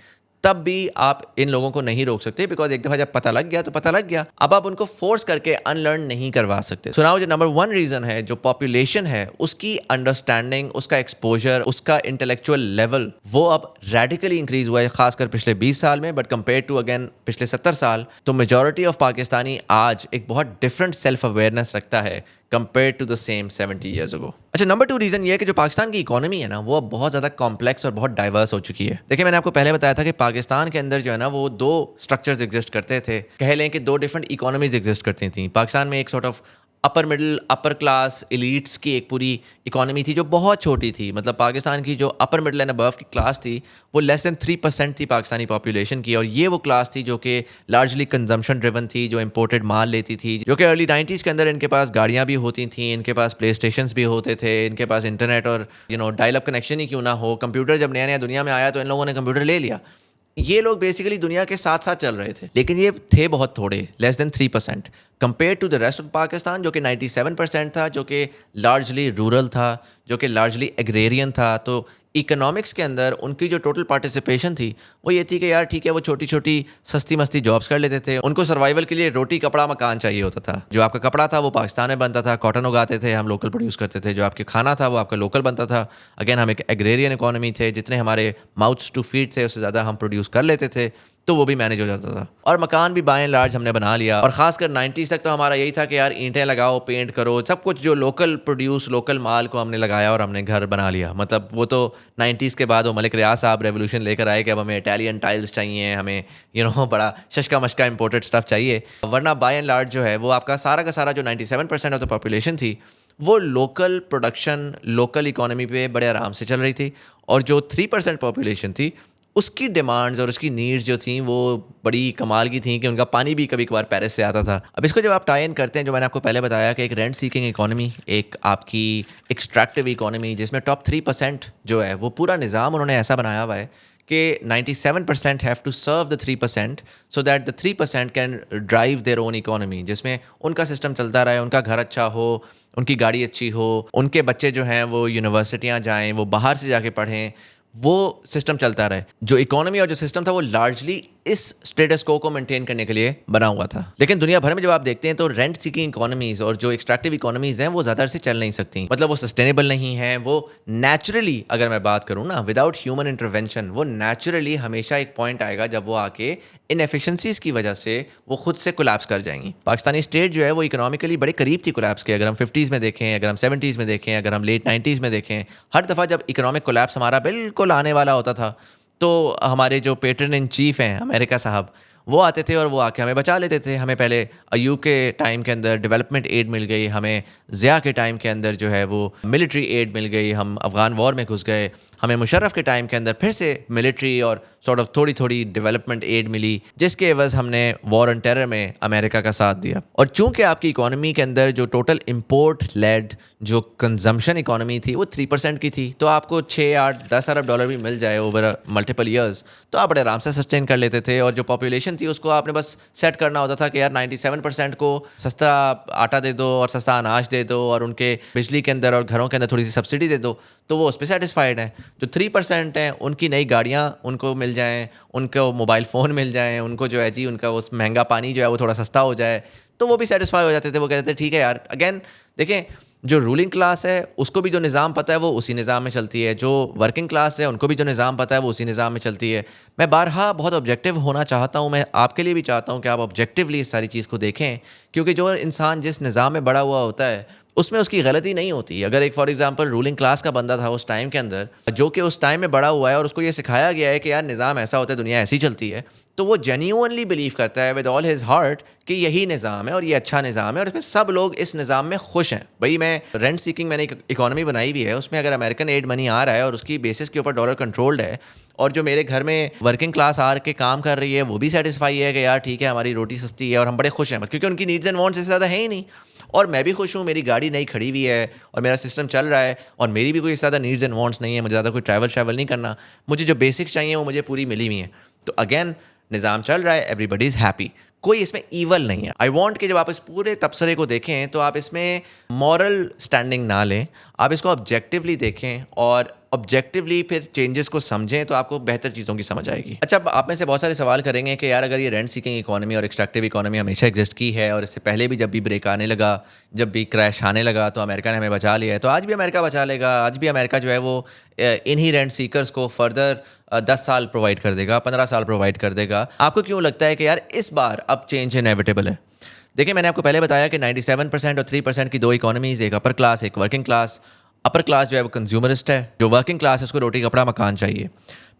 तब भी आप इन लोगों को नहीं रोक सकते, बिकॉज एक दफ़ा जब पता लग गया तो पता लग गया। अब आप उनको फोर्स करके अनलर्न नहीं करवा सकते। सो नाउ जो नंबर 1 रीज़न है, जो पॉपुलेशन है उसकी अंडरस्टैंडिंग, उसका एक्सपोजर, उसका इंटेलेक्चुअल लेवल वो अब रेडिकली इंक्रीज हुआ है, खासकर पिछले 20 साल में। बट कंपेयर टू अगेन पिछले 70 साल, तो मेजॉरिटी ऑफ पाकिस्तानी आज एक बहुत डिफरेंट सेल्फ अवेयरनेस रखता है compare to the same 70 years ago. अच्छा, नंबर 2 रीज़न ये है कि जो पाकिस्तान की इकोनॉमी है ना, वो अब बहुत ज़्यादा कॉम्प्लेक्स और बहुत डाइवर्स हो चुकी है। देखिए, मैंने आपको पहले बताया था कि पाकिस्तान के अंदर जो है ना, वो 2 स्ट्रक्चर्स एग्जिस्ट करते थे। कह लें कि 2 डिफरेंट इकोनॉमीज एग्जिस्ट करती थी। पाकिस्तान में एक sort of upper middle, upper class, elites की एक पूरी इकोनॉमी थी जो बहुत छोटी थी। मतलब पाकिस्तान की जो अपर मिडिल एंड अबव की क्लास थी वो लेस देन 3% थी पाकिस्तानी पॉपुलेशन की, और ये वो क्लास थी जो कि लार्जली कंजम्पशन ड्रिवन थी, जो इंपोर्टेड माल लेती थी, जो कि अर्ली 90s के अंदर इनके पास गाड़ियाँ भी होती थी, इनके पास प्ले स्टेशंस भी होते थे, इनके पास इंटरनेट और डायल अप कनेक्शन ही क्यों ना हो। कंप्यूटर जब नया नया दुनिया में आया तो इन लोगों ने कंप्यूटर ले लिया। ये लोग बेसिकली दुनिया के साथ साथ चल रहे थे, लेकिन ये थे बहुत थोड़े, less than 3%, compare to the rest of Pakistan जो कि 97% था, जो कि लार्जली रूरल था, जो कि लार्जली एग्रेरियन था। तो इकोनॉमिक्स के अंदर उनकी जो टोटल पार्टिसिपेशन थी वो ये थी कि यार ठीक है, वो छोटी छोटी सस्ती मस्ती जॉब्स कर लेते थे। उनको सर्वाइवल के लिए रोटी कपड़ा मकान चाहिए होता था। जो आपका कपड़ा था वो पाकिस्तान में बनता था, कॉटन उगाते थे, हम लोकल प्रोड्यूस करते थे। जो आपके खाना था वो आपका लोकल बनता था। अगेन हम एक एग्रेरियन इकोनॉमी थे, जितने हमारे माउथ्स टू फीड थे उससे ज़्यादा हम प्रोड्यूस कर लेते थे, तो वो भी मैनेज हो जाता था। और मकान भी बाय एंड लार्ज हमने बना लिया। और खासकर 90s तक तो हमारा यही था कि यार ईंटें लगाओ, पेंट करो, सब कुछ जो लोकल प्रोड्यूस, लोकल माल को हमने लगाया और हमने घर बना लिया। मतलब वो तो 90s के बाद वो मलिक रियाज साहब रेवोल्यूशन लेकर आए कि अब हमें इटालियन टाइल्स चाहिए, हमें बड़ा शशका मशका इंपोर्टेड स्टफ चाहिए। वरना बाय एंड लार्ज जो है वो आपका सारा का सारा जो 97% ऑफ द पॉपुलेशन थी वो लोकल प्रोडक्शन, लोकल इकोनॉमी पे बड़े आराम से चल रही थी। और जो 3% पॉपुलेशन थी उसकी डिमांड्स और उसकी नीड्स जो थी वो बड़ी कमाल की थी कि उनका पानी भी कभी कभार पेरिस से आता था। अब इसको जब आप टाई इन करते हैं, जो मैंने आपको पहले बताया कि एक रेंट सीकिंग इकोनॉमी, एक आपकी एक्सट्रैक्टिव इकोनॉमी, जिसमें टॉप 3% जो है वो पूरा निज़ाम उन्होंने ऐसा बनाया हुआ है कि 97% have to serve the 3% so that the 3% can drive their own economy, जिसमें उनका सिस्टम चलता रहे, उनका घर अच्छा हो, उनकी गाड़ी अच्छी हो, उनके बच्चे जो हैं वो यूनिवर्सिटियाँ जाएँ, वो बाहर से जाके पढ़ें, वो सिस्टम चलता रहे। जो इकोनॉमी और जो सिस्टम था वो लार्जली इस स्टेटस को मेंटेन करने के लिए बना हुआ था। लेकिन दुनिया भर में जब आप देखते हैं तो रेंट सीकिंग इकोनॉमीज और जो एक्सट्रैक्टिव इकोनॉमीज हैं वो ज़्यादा से चल नहीं सकती। मतलब वो सस्टेनेबल नहीं है। वो नेचुरली, अगर मैं बात करूँ ना, विदाउट ह्यूमन इंटरवेंशन, वो नेचुरली हमेशा एक पॉइंट आएगा जब वो आके इनएफिशिएंसीज की वजह से वो खुद से कोलैप्स कर जाएंगी। पाकिस्तानी स्टेट जो है वो इकोनॉमिकली बड़े करीब थी कोलैप्स के। अगर हम 50s में देखें, अगर हम 70s में देखें, अगर हम लेट 90s में देखें, हर दफ़ा जब इकोनॉमिक कोलैप्स हमारा बिल्कुल आने वाला होता था तो हमारे जो पेट्रन इन चीफ हैं अमेरिका साहब, वो आते थे और वो आके हमें बचा लेते थे। हमें पहले अयूब के टाइम के अंदर डेवलपमेंट एड मिल गई, हमें ज़िया के टाइम के अंदर जो है वो मिलिट्री एड मिल गई, हम अफ़गान वॉर में घुस गए, हमें मुशर्रफ के टाइम के अंदर फिर से मिलिट्री और सॉर्ट ऑफ थोड़ी थोड़ी डेवलपमेंट एड मिली, जिसके एवज हमने वॉर ऑन टेरर में अमेरिका का साथ दिया। और चूंकि आपकी इकोनॉमी के अंदर जो टोटल इम्पोर्ट लेड जो कंजम्पशन इकोनॉमी थी वो 3% की थी, तो आपको 6, 8, 10 अरब डॉलर भी मिल जाए ओवर मल्टीपल ईयर्स तो आप बड़े आराम से सस्टेन कर लेते थे। और जो पॉपुलेशन थी उसको आपने बस सेट करना होता था कि यार 97% को सस्ता आटा दे दो और सस्ता अनाज दे दो और उनके बिजली के अंदर और घरों के अंदर थोड़ी सी सब्सिडी दे दो, तो वो उस पर सेटिस्फाइड हैं। जो 3% हैं उनकी नई गाड़ियाँ उनको मिल जाएँ, उनको मोबाइल फ़ोन मिल जाएँ, उनको जो है जी उनका वो महंगा पानी जो है वो थोड़ा सस्ता हो जाए, तो वो भी सेटिस्फाई हो जाते थे। वो कहते थे ठीक है यार। अगेन देखें, जो रूलिंग क्लास है उसको भी जो निज़ाम पता है वो उसी निज़ाम में चलती है, जो वर्किंग क्लास है उनको भी जो निज़ाम पता है वो उसी निज़ाम में चलती है। मैं बारहा बहुत ऑब्जेक्टिव होना चाहता हूँ, मैं आपके लिए भी चाहता हूँ कि आप ऑब्जेक्टिवली इस सारी चीज़ को देखें, क्योंकि जो इंसान जिस निज़ाम में बड़ा हुआ होता है उसमें उसकी गलती नहीं होती। अगर एक फॉर एग्जांपल रूलिंग क्लास का बंदा था उस टाइम के अंदर, जो कि उस टाइम में बड़ा हुआ है और उसको ये सिखाया गया है कि यार निज़ाम ऐसा होता है, दुनिया ऐसी चलती है, तो वो जेन्युइनली बिलीव करता है विद ऑल हिज हार्ट कि यही निज़ाम है और ये अच्छा निज़ाम है और इसमें सब लोग इस निज़ाम में खुश हैं। भाई मैं रेंट सीकिंग, मैंने एक इकोनॉमी बनाई हुई है, उसमें अगर अमेरिकन एड मनी आ रहा है और उसकी बेसिस के ऊपर डॉलर कंट्रोल्ड है और जो मेरे घर में वर्किंग क्लास आर के काम कर रही है वो भी सेटिस्फाई है कि यार ठीक है हमारी रोटी सस्ती है और हम बड़े खुश हैं, बस क्योंकि उनकी नीड्स एंड वांट्स इससे ज़्यादा है ही नहीं। और मैं भी खुश हूँ, मेरी गाड़ी नई खड़ी हुई है और मेरा सिस्टम चल रहा है और मेरी भी कोई ज़्यादा नीड्स एंड वांट्स नहीं है, मुझे ज़्यादा कोई ट्रैवल नहीं करना, मुझे जो बेसिक्स चाहिए वो मुझे पूरी मिली हुई हैं। तो अगेन निज़ाम चल रहा है, एवरीबडी इज़ हैप्पी, कोई इसमें ईवल नहीं है। आई वांट कि जब आप इस पूरे तबसरे को देखें तो आप इसमें मॉरल स्टैंडिंग ना लें, आप इसको ऑब्जेक्टिवली देखें और ऑब्जेक्टिवली फिर चेंजेस को समझें तो आपको बेहतर चीज़ों की समझ आएगी। अच्छा, अब आप में से बहुत सारे सवाल करेंगे कि यार अगर ये रेंट सीकिंग इकोनॉमी और एक्सट्रैक्टिव इकोनॉमी हमेशा एग्जिस्ट की है और इससे पहले भी जब भी ब्रेक आने लगा, जब भी क्रैश आने लगा तो अमेरिका ने हमें बचा लिया है, तो आज भी अमेरिका बचा लेगा, आज भी अमेरिका जो है वो इन्हीं रेंट सीकर्स को फर्दर 10 साल प्रोवाइड कर देगा, 15 साल प्रोवाइड कर देगा। आपको क्यों लगता है कि यार इस बार अब चेंज इनेविटेबल है? देखिए, मैंने आपको पहले बताया कि 97% और 3% की दो इकोनॉमीज़, एक अपर क्लास एक वर्किंग क्लास। अपर क्लास जो है वो कंज्यूमरिस्ट है, जो वर्किंग क्लास है उसको रोटी कपड़ा मकान चाहिए।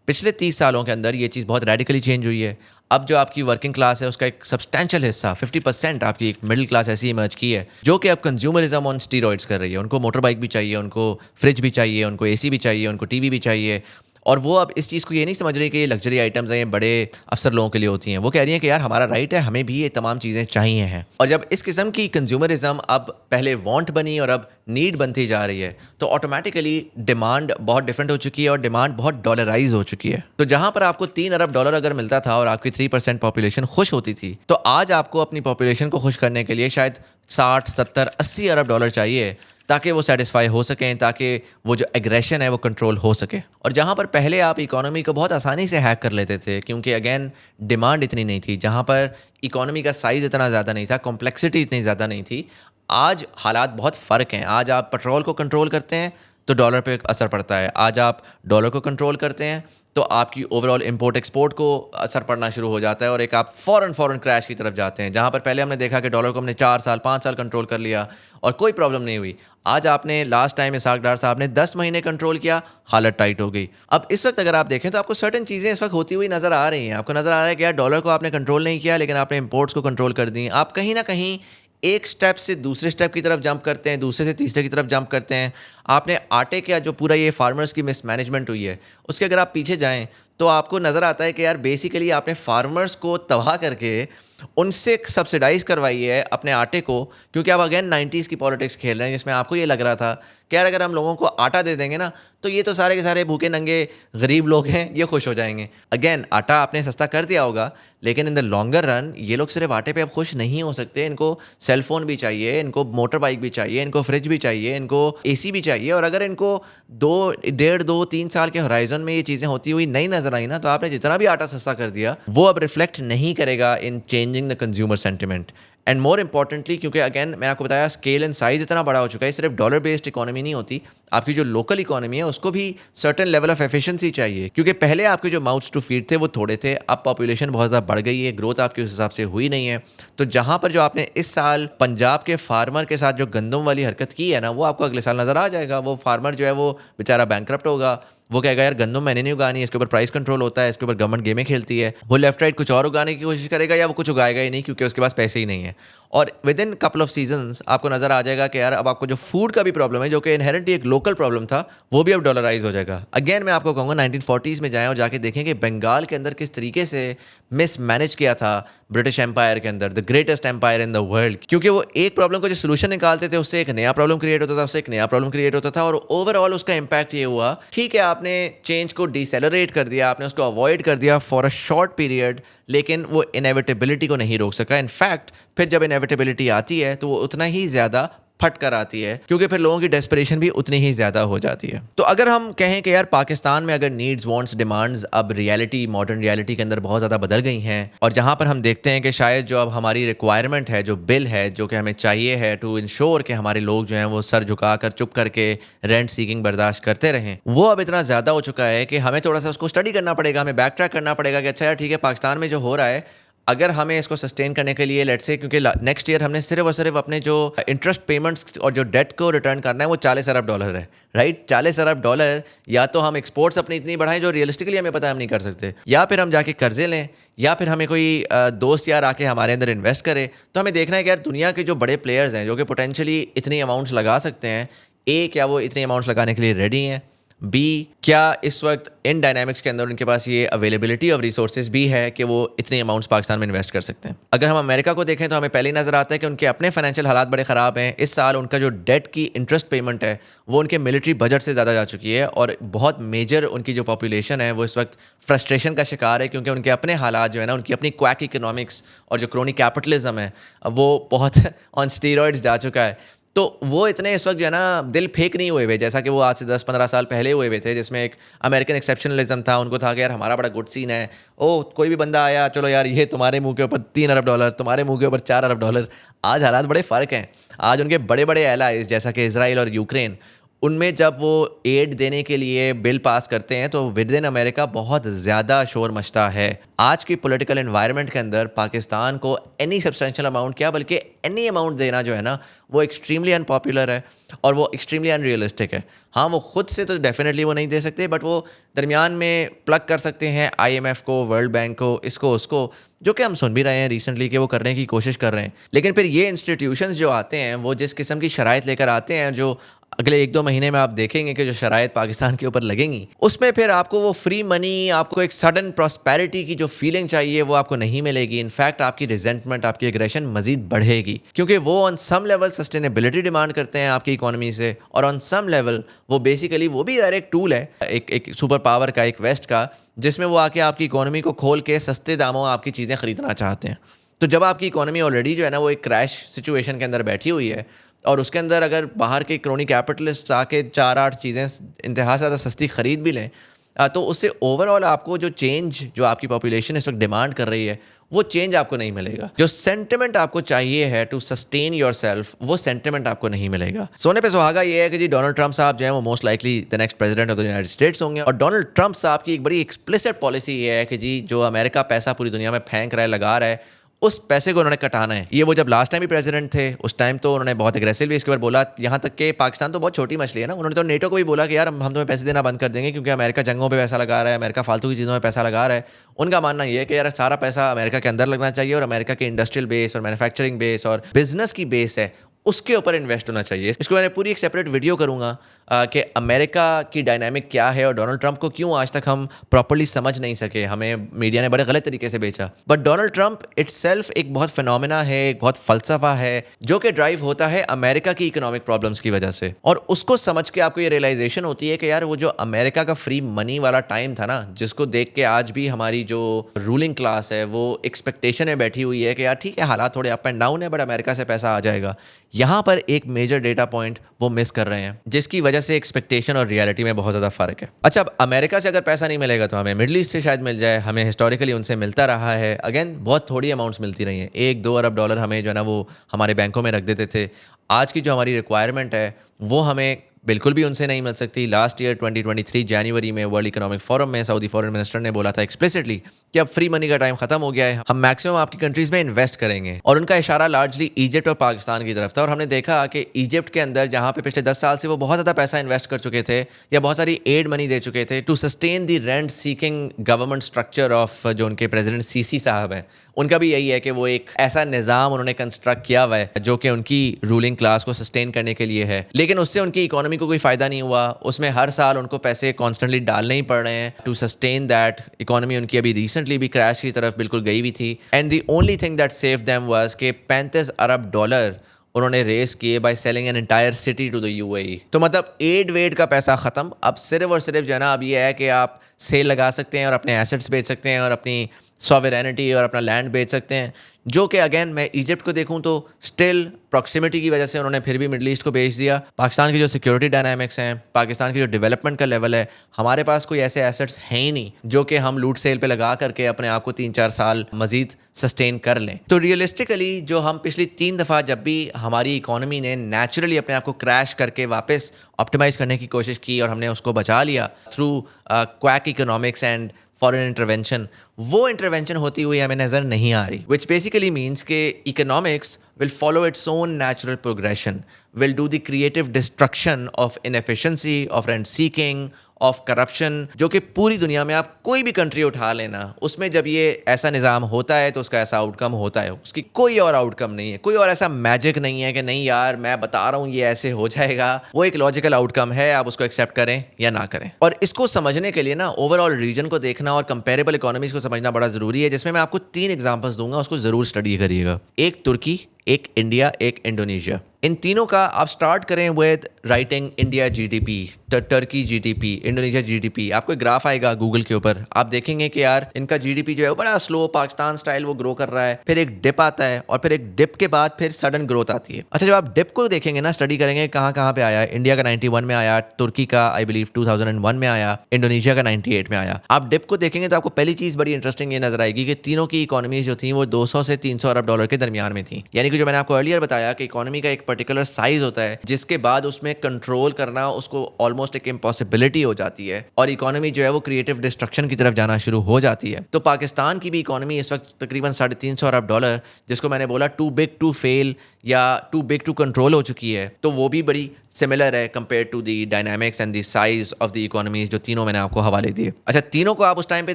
पिछले 30 सालों के अंदर ये चीज़ बहुत रेडिकली चेंज हुई है। अब जो आपकी वर्किंग क्लास है उसका एक सब्सटैंशियल हिस्सा 50% आपकी एक मिडिल क्लास ऐसी इमर्ज की है जो कि अब कंज्यूमरिज्म ऑन स्टीरॉइड्स कर रही है। उनको मोटर बाइक भी चाहिए, उनको फ्रिज भी चाहिए, उनको एसी भी चाहिए, उनको टीवी भी चाहिए। और वो अब इस चीज़ को ये नहीं समझ रही कि ये लग्जरी आइटम्स हैं, ये बड़े अफसर लोगों के लिए होती हैं। वो कह रही हैं कि यार हमारा राइट है, हमें भी ये तमाम चीज़ें चाहिए हैं। और जब इस किस्म की कंज्यूमरिज्म अब पहले वांट बनी और अब नीड बनती जा रही है तो ऑटोमेटिकली डिमांड बहुत डिफरेंट हो चुकी है और डिमांड बहुत डॉलराइज हो चुकी है। तो जहाँ पर आपको $3 अरब अगर मिलता था और आपकी 3% पॉपुलेशन खुश होती थी, तो आज आपको अपनी पॉपुलेशन को खुश करने के लिए शायद 60, 70, $80 अरब चाहिए ताकि वो सेटिस्फाई हो सकें, ताकि वो जो एग्रेशन है वो कंट्रोल हो सके। और जहाँ पर पहले आप इकोनॉमी को बहुत आसानी से हैक कर लेते थे क्योंकि अगेन डिमांड इतनी नहीं थी, जहाँ पर इकोनॉमी का साइज़ इतना ज़्यादा नहीं था, कॉम्प्लेक्सिटी इतनी ज़्यादा नहीं थी, आज हालात बहुत फ़र्क हैं। आज आप पेट्रोल को कंट्रोल करते हैं तो डॉलर पे असर पड़ता है, आज आप डॉलर को कंट्रोल करते हैं तो आपकी ओवरऑल इंपोर्ट एक्सपोर्ट को असर पड़ना शुरू हो जाता है और एक आप फ़ौरन क्रैश की तरफ जाते हैं। जहाँ पर पहले हमने देखा कि डॉलर को हमने 4 साल 5 साल कंट्रोल कर लिया और कोई प्रॉब्लम नहीं हुई, आज आपने लास्ट टाइम इसहाक डार साहब ने 10 महीने कंट्रोल किया, हालत टाइट हो गई। अब इस वक्त अगर आप देखें तो आपको सर्टेन चीज़ें इस वक्त होती हुई नज़र आ रही हैं। आपको नज़र आ रहा है कि यार डॉलर को आपने कंट्रोल नहीं किया लेकिन आपने इंपोर्ट्स को कंट्रोल कर दी। आप कहीं ना कहीं एक स्टेप से दूसरे स्टेप की तरफ जंप करते हैं, दूसरे से तीसरे की तरफ जंप करते हैं। आपने आटे का जो पूरा ये फार्मर्स की मिसमैनेजमेंट हुई है उसके अगर आप पीछे जाएं तो आपको नज़र आता है कि यार बेसिकली आपने फार्मर्स को तबाह करके उनसे सब्सिडाइज करवाई है अपने आटे को, क्योंकि आप अगेन 90s की पॉलिटिक्स खेल रहे हैं जिसमें आपको ये लग रहा था कि यार अगर हम लोगों को आटा दे देंगे ना तो ये तो सारे के सारे भूखे नंगे गरीब लोग हैं, ये खुश हो जाएंगे। अगेन आटा आपने सस्ता कर दिया होगा लेकिन इन द लॉन्गर रन ये लोग सिर्फ आटे पे अब खुश नहीं हो सकते। इनको सेल फोन भी चाहिए, इनको मोटर बाइक भी चाहिए, इनको फ्रिज भी चाहिए, इनको एसी भी चाहिए। और अगर इनको 2, 3 साल के होराइजन में ये चीज़ें होती हुई नहीं नजर आई ना तो आपने जितना भी आटा सस्ता कर दिया वो अब रिफ्लेक्ट नहीं करेगा इन changing the consumer sentiment. And more importantly क्योंकि अगेन मैं आपको बताया स्केल एंड साइज इतना बड़ा हो चुका है, सिर्फ डॉलर बेस्ड इकोनॉमी नहीं होती, आपकी जो लोकल इकोनॉमी है उसको भी सर्टेन लेवल ऑफ एफिशिएंसी चाहिए। क्योंकि पहले आपके जो माउथ्स टू फीड थे वो थोड़े थे, अब पॉपुलेशन बहुत ज़्यादा बढ़ गई है, ग्रोथ आपकी उस हिसाब से हुई नहीं है। तो जहाँ पर जो आपने इस साल पंजाब के फार्मर के साथ जो गंदम वाली हरकत की है ना वो आपको अगले साल नज़र आ जाएगा। वो फार्मर जो है वो बेचारा बैंकरप्ट होगा, वो कहेगा यार गंदम मैंने नहीं उगानी, इसके ऊपर प्राइस कंट्रोल होता है, इसके ऊपर गवर्नमेंट गेमें खेलती है। वो लेफ्ट राइट कुछ और उगाने की कोशिश करेगा या वो कुछ उगाएगा ही नहीं क्योंकि उसके पास पैसे ही नहीं है। और with in couple of seasons आपको नज़र आ जाएगा कि यार अब आपको जो फूड का भी प्रॉब्लम है जो कि इनहेरेंटली एक लोकल प्रॉब्लम था वो भी अब डॉलराइज हो जाएगा। अगेन मैं आपको कहूँगा 1940s में जाएं और जाके देखें कि बंगाल के अंदर किस तरीके से मिसमैनेज किया था ब्रिटिश एम्पायर के अंदर, the greatest empire in the world. क्योंकि वो एक प्रॉब्लम को जो सोल्यूशन निकालते थे उससे एक नया प्रॉब्लम क्रिएट होता था, उससे एक नया प्रॉब्लम क्रिएट होता था और ओवरऑल उसका इम्पैक्ट ये हुआ, ठीक है आपने चेंज को डिसेलरेट कर दिया, आपने उसको अवॉइड कर दिया फॉर अ शॉर्ट पीरियड, लेकिन वो इनएविटेबिलिटी को नहीं रोक सका। इनफैक्ट फिर जब इनएविटेबिलिटी आती है तो वो उतना ही ज़्यादा फट कर आती है क्योंकि फिर लोगों की डेस्परेशन भी उतनी ही ज़्यादा हो जाती है। तो अगर हम कहें कि यार पाकिस्तान में अगर नीड्स वांट्स डिमांड्स अब रियलिटी मॉडर्न रियलिटी के अंदर बहुत ज़्यादा बदल गई हैं और जहाँ पर हम देखते हैं कि शायद जो अब हमारी रिक्वायरमेंट है, जो बिल है जो कि हमें चाहिए है टू इंश्योर कि हमारे लोग जो हैं वो सर झुका कर चुप करके रेंट सीकिंग बर्दाश्त करते रहें, वो अब इतना ज़्यादा हो चुका है कि हमें थोड़ा सा उसको स्टडी करना पड़ेगा, हमें बैक ट्रैक करना पड़ेगा कि अच्छा यार ठीक है पाकिस्तान में जो हो रहा है अगर हमें इसको सस्टेन करने के लिए लेट्स से, क्योंकि नेक्स्ट ईयर हमने सिर्फ और सिर्फ अपने जो इंटरेस्ट पेमेंट्स और जो डेट को रिटर्न करना है वो $40 अरब है, राइट। $40 अरब या तो हम एक्सपोर्ट्स अपनी इतनी बढ़ाएं जो रियलिस्टिकली हमें पता है हम नहीं कर सकते, या फिर हम जाके कर्जे लें, या फिर हमें कोई दोस्त यार आके हमारे अंदर इन्वेस्ट करे। तो हमें देखना है कि यार दुनिया के जो बड़े प्लेयर्स हैं जो कि पोटेंशियली इतनी अमाउंट्स लगा सकते हैं, एक या वो इतनी अमाउंट्स लगाने के लिए रेडी हैं, बी, क्या इस वक्त इन डायनामिक्स के अंदर उनके पास ये अवेलेबिलिटी ऑफ रिसोर्सेज भी है कि वो इतने अमाउंट्स पाकिस्तान में इन्वेस्ट कर सकते हैं। अगर हम अमेरिका को देखें तो हमें पहले ही नज़र आता है कि उनके अपने फाइनेंशियल हालात बड़े ख़राब हैं। इस साल उनका जो डेट की इंटरेस्ट पेमेंट है वो उनके मिलिट्री बजट से ज़्यादा जा चुकी है, और बहुत मेजर उनकी जो पॉपुलेशन है वो इस वक्त फ्रस्ट्रेशन का शिकार है, क्योंकि उनके अपने हालात जो है ना, उनकी अपनी क्वैक इकोनॉमिक्स और जो क्रोनी कैपिटलिज्म है वो बहुत ऑन स्टीरॉइड्स जा चुका है। तो वो इतने इस वक्त जो है ना दिल फेंक नहीं हुए हुए, जैसा कि वो आज से 10-15 साल पहले हुए हुए थे, जिसमें एक अमेरिकन एक्सेप्शनलिज्म था। उनको था कि यार हमारा बड़ा गुड सीन है, ओ कोई भी बंदा आया, चलो यार ये तुम्हारे मुंह के ऊपर $3 अरब, तुम्हारे मुंह के ऊपर $4 अरब। आज हालात बड़े फ़र्क हैं। आज उनके बड़े बड़े एलाइज जैसा कि इसराइल और यूक्रेन, उनमें जब वो एड देने के लिए बिल पास करते हैं तो विद इन अमेरिका बहुत ज़्यादा शोर मचता है। आज की पॉलिटिकल एनवायरनमेंट के अंदर पाकिस्तान को एनी सब्सटेंशियल अमाउंट, क्या बल्कि एनी अमाउंट देना जो है ना, वो एक्सट्रीमली अनपॉपुलर है और वो एक्सट्रीमली अनरियलिस्टिक है। हाँ, वो खुद से तो डेफिनेटली वो नहीं दे सकते, बट वो दरमियान में प्लग कर सकते हैं IMF को, वर्ल्ड बैंक को, इसको उसको, जो कि हम सुन भी रहे हैं रिसेंटली कि वो करने की कोशिश कर रहे हैं। लेकिन फिर ये इंस्टीट्यूशंस जो आते हैं वो जिस किस्म की शराइत लेकर आते हैं, जो अगले 1-2 महीने में आप देखेंगे कि जो शराइत पाकिस्तान के ऊपर लगेंगी, उसमें फिर आपको वो फ्री मनी, आपको एक सडन प्रॉस्पेरिटी की जो फीलिंग चाहिए वो आपको नहीं मिलेगी। इनफैक्ट आपकी रिजेंटमेंट, आपकी एग्रेशन मजीद बढ़ेगी, क्योंकि वो on some level sustainability demand करते हैं आपकी इकोनॉमी से, और ऑन सम लेवल वो बेसिकली वो भी यार एक टूल है, एक सुपर पावर का, एक वेस्ट का, जिसमें वो आके आपकी इकोनॉमी को खोल के सस्ते दामों आपकी चीज़ें ख़रीदना चाहते हैं। तो जब आपकी इकोनॉमी ऑलरेडी जो है ना वो एक क्रैश सिचुएशन के अंदर बैठी हुई है, और उसके अंदर अगर बाहर के क्रोनी कैपिटलिस्ट आके 4-8 चीज़ें इंतहा से ज़्यादा सस्ती ख़रीद भी लें, तो उससे ओवरऑल आपको जो चेंज जो आपकी पॉपुलेशन इस वक्त डिमांड कर रही है वो चेंज आपको नहीं मिलेगा। जो सेंटिमेंट आपको चाहिए है टू सस्टेन योर सेल्फ, वो सेंटिमेंट आपको नहीं मिलेगा। सोने पे सुहागा ये है कि जी डोनाल्ड ट्रंप साहब जो है वो most likely the next president of the United states होंगे, और डोनाल्ड ट्रंप साहब की एक बड़ी एक्सप्लिसिट पॉलिसी ये है कि जी जो अमेरिका पैसा पूरी दुनिया में फेंक रहा है, लगा रहा है, उस पैसे को उन्होंने कटाना है। ये वो जब लास्ट टाइम भी प्रेसिडेंट थे उस टाइम तो उन्होंने बहुत एग्रेसिवली इसके ऊपर बोला, यहाँ तक कि पाकिस्तान तो बहुत छोटी मछली है ना, उन्होंने तो नेटो को भी बोला कि यार हम तुम्हें पैसे देना बंद कर देंगे, क्योंकि अमेरिका जंगों पे पैसा लगा रहा है, अमेरिका फालतू की चीज़ों में पैसा लगा रहा है। उनका मानना ये है कि यार सारा पैसा अमेरिका के अंदर लगना चाहिए, और अमेरिका के इंडस्ट्रियल बेस और मैन्युफैक्चरिंग बेस और बिजनेस की बेस है उसके ऊपर इन्वेस्ट होना चाहिए। इसको मैंने पूरी एक सेपरेट वीडियो करूंगा कि अमेरिका की डायनामिक क्या है और डोनाल्ड ट्रंप को क्यों आज तक हम प्रॉपर्ली समझ नहीं सके, हमें मीडिया ने बड़े गलत तरीके से बेचा। बट डोनाल्ड ट्रंप इटसेल्फ एक बहुत फिनोमेना है, एक बहुत फलसफा है, जो कि ड्राइव होता है अमेरिका की इकोनॉमिक प्रॉब्लम्स की वजह से। और उसको समझ के आपको ये रियलाइजेशन होती है कि यार वो जो अमेरिका का फ्री मनी वाला टाइम था ना, जिसको देख के आज भी हमारी जो रूलिंग क्लास है वो एक्सपेक्टेशन में बैठी हुई है कि यार ठीक है हालात थोड़े अप एंड डाउन है, बट अमेरिका से पैसा आ जाएगा। यहाँ पर एक मेजर डेटा पॉइंट वो मिस कर रहे हैं, जिसकी वजह से एक्सपेक्टेशन और रियलिटी में बहुत ज़्यादा फ़र्क है। अच्छा, अब अमेरिका से अगर पैसा नहीं मिलेगा तो हमें मिडल ईस्ट से शायद मिल जाए, हमें हिस्टोरिकली उनसे मिलता रहा है। अगेन बहुत थोड़ी अमाउंट्स मिलती रही हैं, $1-2 अरब हमें जो है ना वो हमारे बैंकों में रख देते थे। आज की जो हमारी रिक्वायरमेंट है वो हमें बिल्कुल भी उनसे नहीं मिल सकती। लास्ट ईयर 2023 जनवरी में वर्ल्ड इकोनॉमिक फोरम में सऊदी फॉरेन मिनिस्टर ने बोला था एक्सप्लिसिटली कि अब फ्री मनी का टाइम खत्म हो गया है, हम मैक्सिमम आपकी कंट्रीज में इन्वेस्ट करेंगे। और उनका इशारा लार्जली इजिप्ट और पाकिस्तान की तरफ था, और हमने देखा कि इजिप्ट के अंदर जहाँ पे पिछले 10 साल से वो बहुत ज़्यादा पैसा इन्वेस्ट कर चुके थे या बहुत सारी एड मनी दे चुके थे to sustain the rent seeking government structure of जो उनके प्रेसिडेंट सीसी साहब हैं, उनका भी यही है कि वो एक ऐसा निज़ाम उन्होंने कंस्ट्रक्ट किया हुआ है जो कि उनकी रूलिंग क्लास को सस्टेन करने के लिए है। लेकिन उससे उनकी इकोनॉमी को कोई फ़ायदा नहीं हुआ, उसमें हर साल उनको पैसे कॉन्स्टेंटली डालने ही पड़ रहे हैं टू सस्टेन दैट इकोनॉमी। उनकी अभी रिसेंटली भी क्रैश की तरफ बिल्कुल गई हुई थी, and the only thing that save them was कि $35 अरब उन्होंने रेस किए by selling an entire city to the UAE। तो मतलब एड वेड का पैसा ख़त्म, अब सिर्फ और सिर्फ जो है ना अब ये है कि आप सेल लगा सकते हैं और अपने एसेट्स बेच सकते हैं और अपनी सॉवरेनिटी और अपना लैंड बेच सकते हैं, जो कि अगेन मैं इजिप्ट को देखूं तो स्टिल प्रॉक्सिमिटी की वजह से उन्होंने फिर भी मिडल ईस्ट को बेच दिया। पाकिस्तान की जो सिक्योरिटी डायनामिक्स हैं, पाकिस्तान की जो डेवलपमेंट का लेवल है, हमारे पास कोई ऐसे एसेट्स हैं ही नहीं जो कि हम लूट सेल पे लगा करके अपने आप को 3-4 साल मजीद सस्टेन कर लें। तो रियलिस्टिकली जो हम पिछली 3 दफ़ा जब भी हमारी इकोनॉमी ने नेचुरली अपने आप को क्रैश करके वापस ऑप्टिमाइज करने की कोशिश की और हमने उसको बचा लिया through quack economics and foreign intervention, वो इंटरवेंशन होती हुई हमें नज़र नहीं आ रही, विच बेसिकली मीन्स के economics will follow its own natural progression, will do the creative destruction of inefficiency, of rent seeking, of corruption, जो कि पूरी दुनिया में आप कोई भी कंट्री उठा लेना, उसमें जब ये ऐसा निज़ाम होता है तो उसका ऐसा आउटकम होता है। उसकी कोई और आउटकम नहीं है, कोई और ऐसा मैजिक नहीं है कि नहीं यार मैं बता रहा हूँ ये ऐसे हो जाएगा। वो एक लॉजिकल आउटकम है, आप उसको एक्सेप्ट करें या ना करें। और इसको समझने के लिए ना ओवरऑल रीजन को देखना और कंपेरेबल इकोनॉमीज को समझना बड़ा ज़रूरी है, जिसमें मैं आपको 3 एग्जांपल्स दूंगा, उसको ज़रूर स्टडी करिएगा। एक तुर्की, एक इंडिया, एक इंडोनेशिया। इन तीनों का आप स्टार्ट करें with writing India GDP, Turkey GDP, Indonesia GDP. आपको एक ग्राफ आएगा गूगल के ऊपर, आप देखेंगे कि यार इनका जीडीपी जो है वो बड़ा स्लो पाकिस्तान स्टाइल वो ग्रो कर रहा है, फिर एक डिप आता है और फिर एक डिप के बाद फिर सडन ग्रोथ आती है। अच्छा, जब आप डिप को देखेंगे ना, स्टडी करेंगे कहाँ कहाँ पे आया, इंडिया का 91 में आया, तुर्की का आई बिलीव 2001 में आया, इंडोनेशिया का 98 में आया। आप डिप को देखेंगे तो आपको पहली चीज़ बड़ी इंटरेस्टिंग ये नजर आएगी कि तीनों की इकोनॉमीज जो थी वो 200 से 300 अरब डॉलर के दरमियान में थी। यानी कि जो मैंने आपको अर्लियर बताया कि इकोनॉमी का एक पर्टिकुलर साइज होता है जिसके बाद उसमें कंट्रोल करना उसको ऑलमोस्ट एक इम्पॉसिबिलिटी हो जाती है और इकोनॉमी जो है वो क्रिएटिव डिस्ट्रक्शन की तरफ जाना शुरू हो जाती है। तो पाकिस्तान की भी इकोनॉमी इस वक्त तकरीबन 350 अरब डॉलर, जिसको मैंने बोला टू बिग टू फेल या टू बिग टू कंट्रोल हो चुकी है, तो वो भी बड़ी सिमिलर है compare to the dynamics and the size of the economies जो तीनों मैंने आपको हवाले दिए। अच्छा, तीनों को आप उस टाइम पे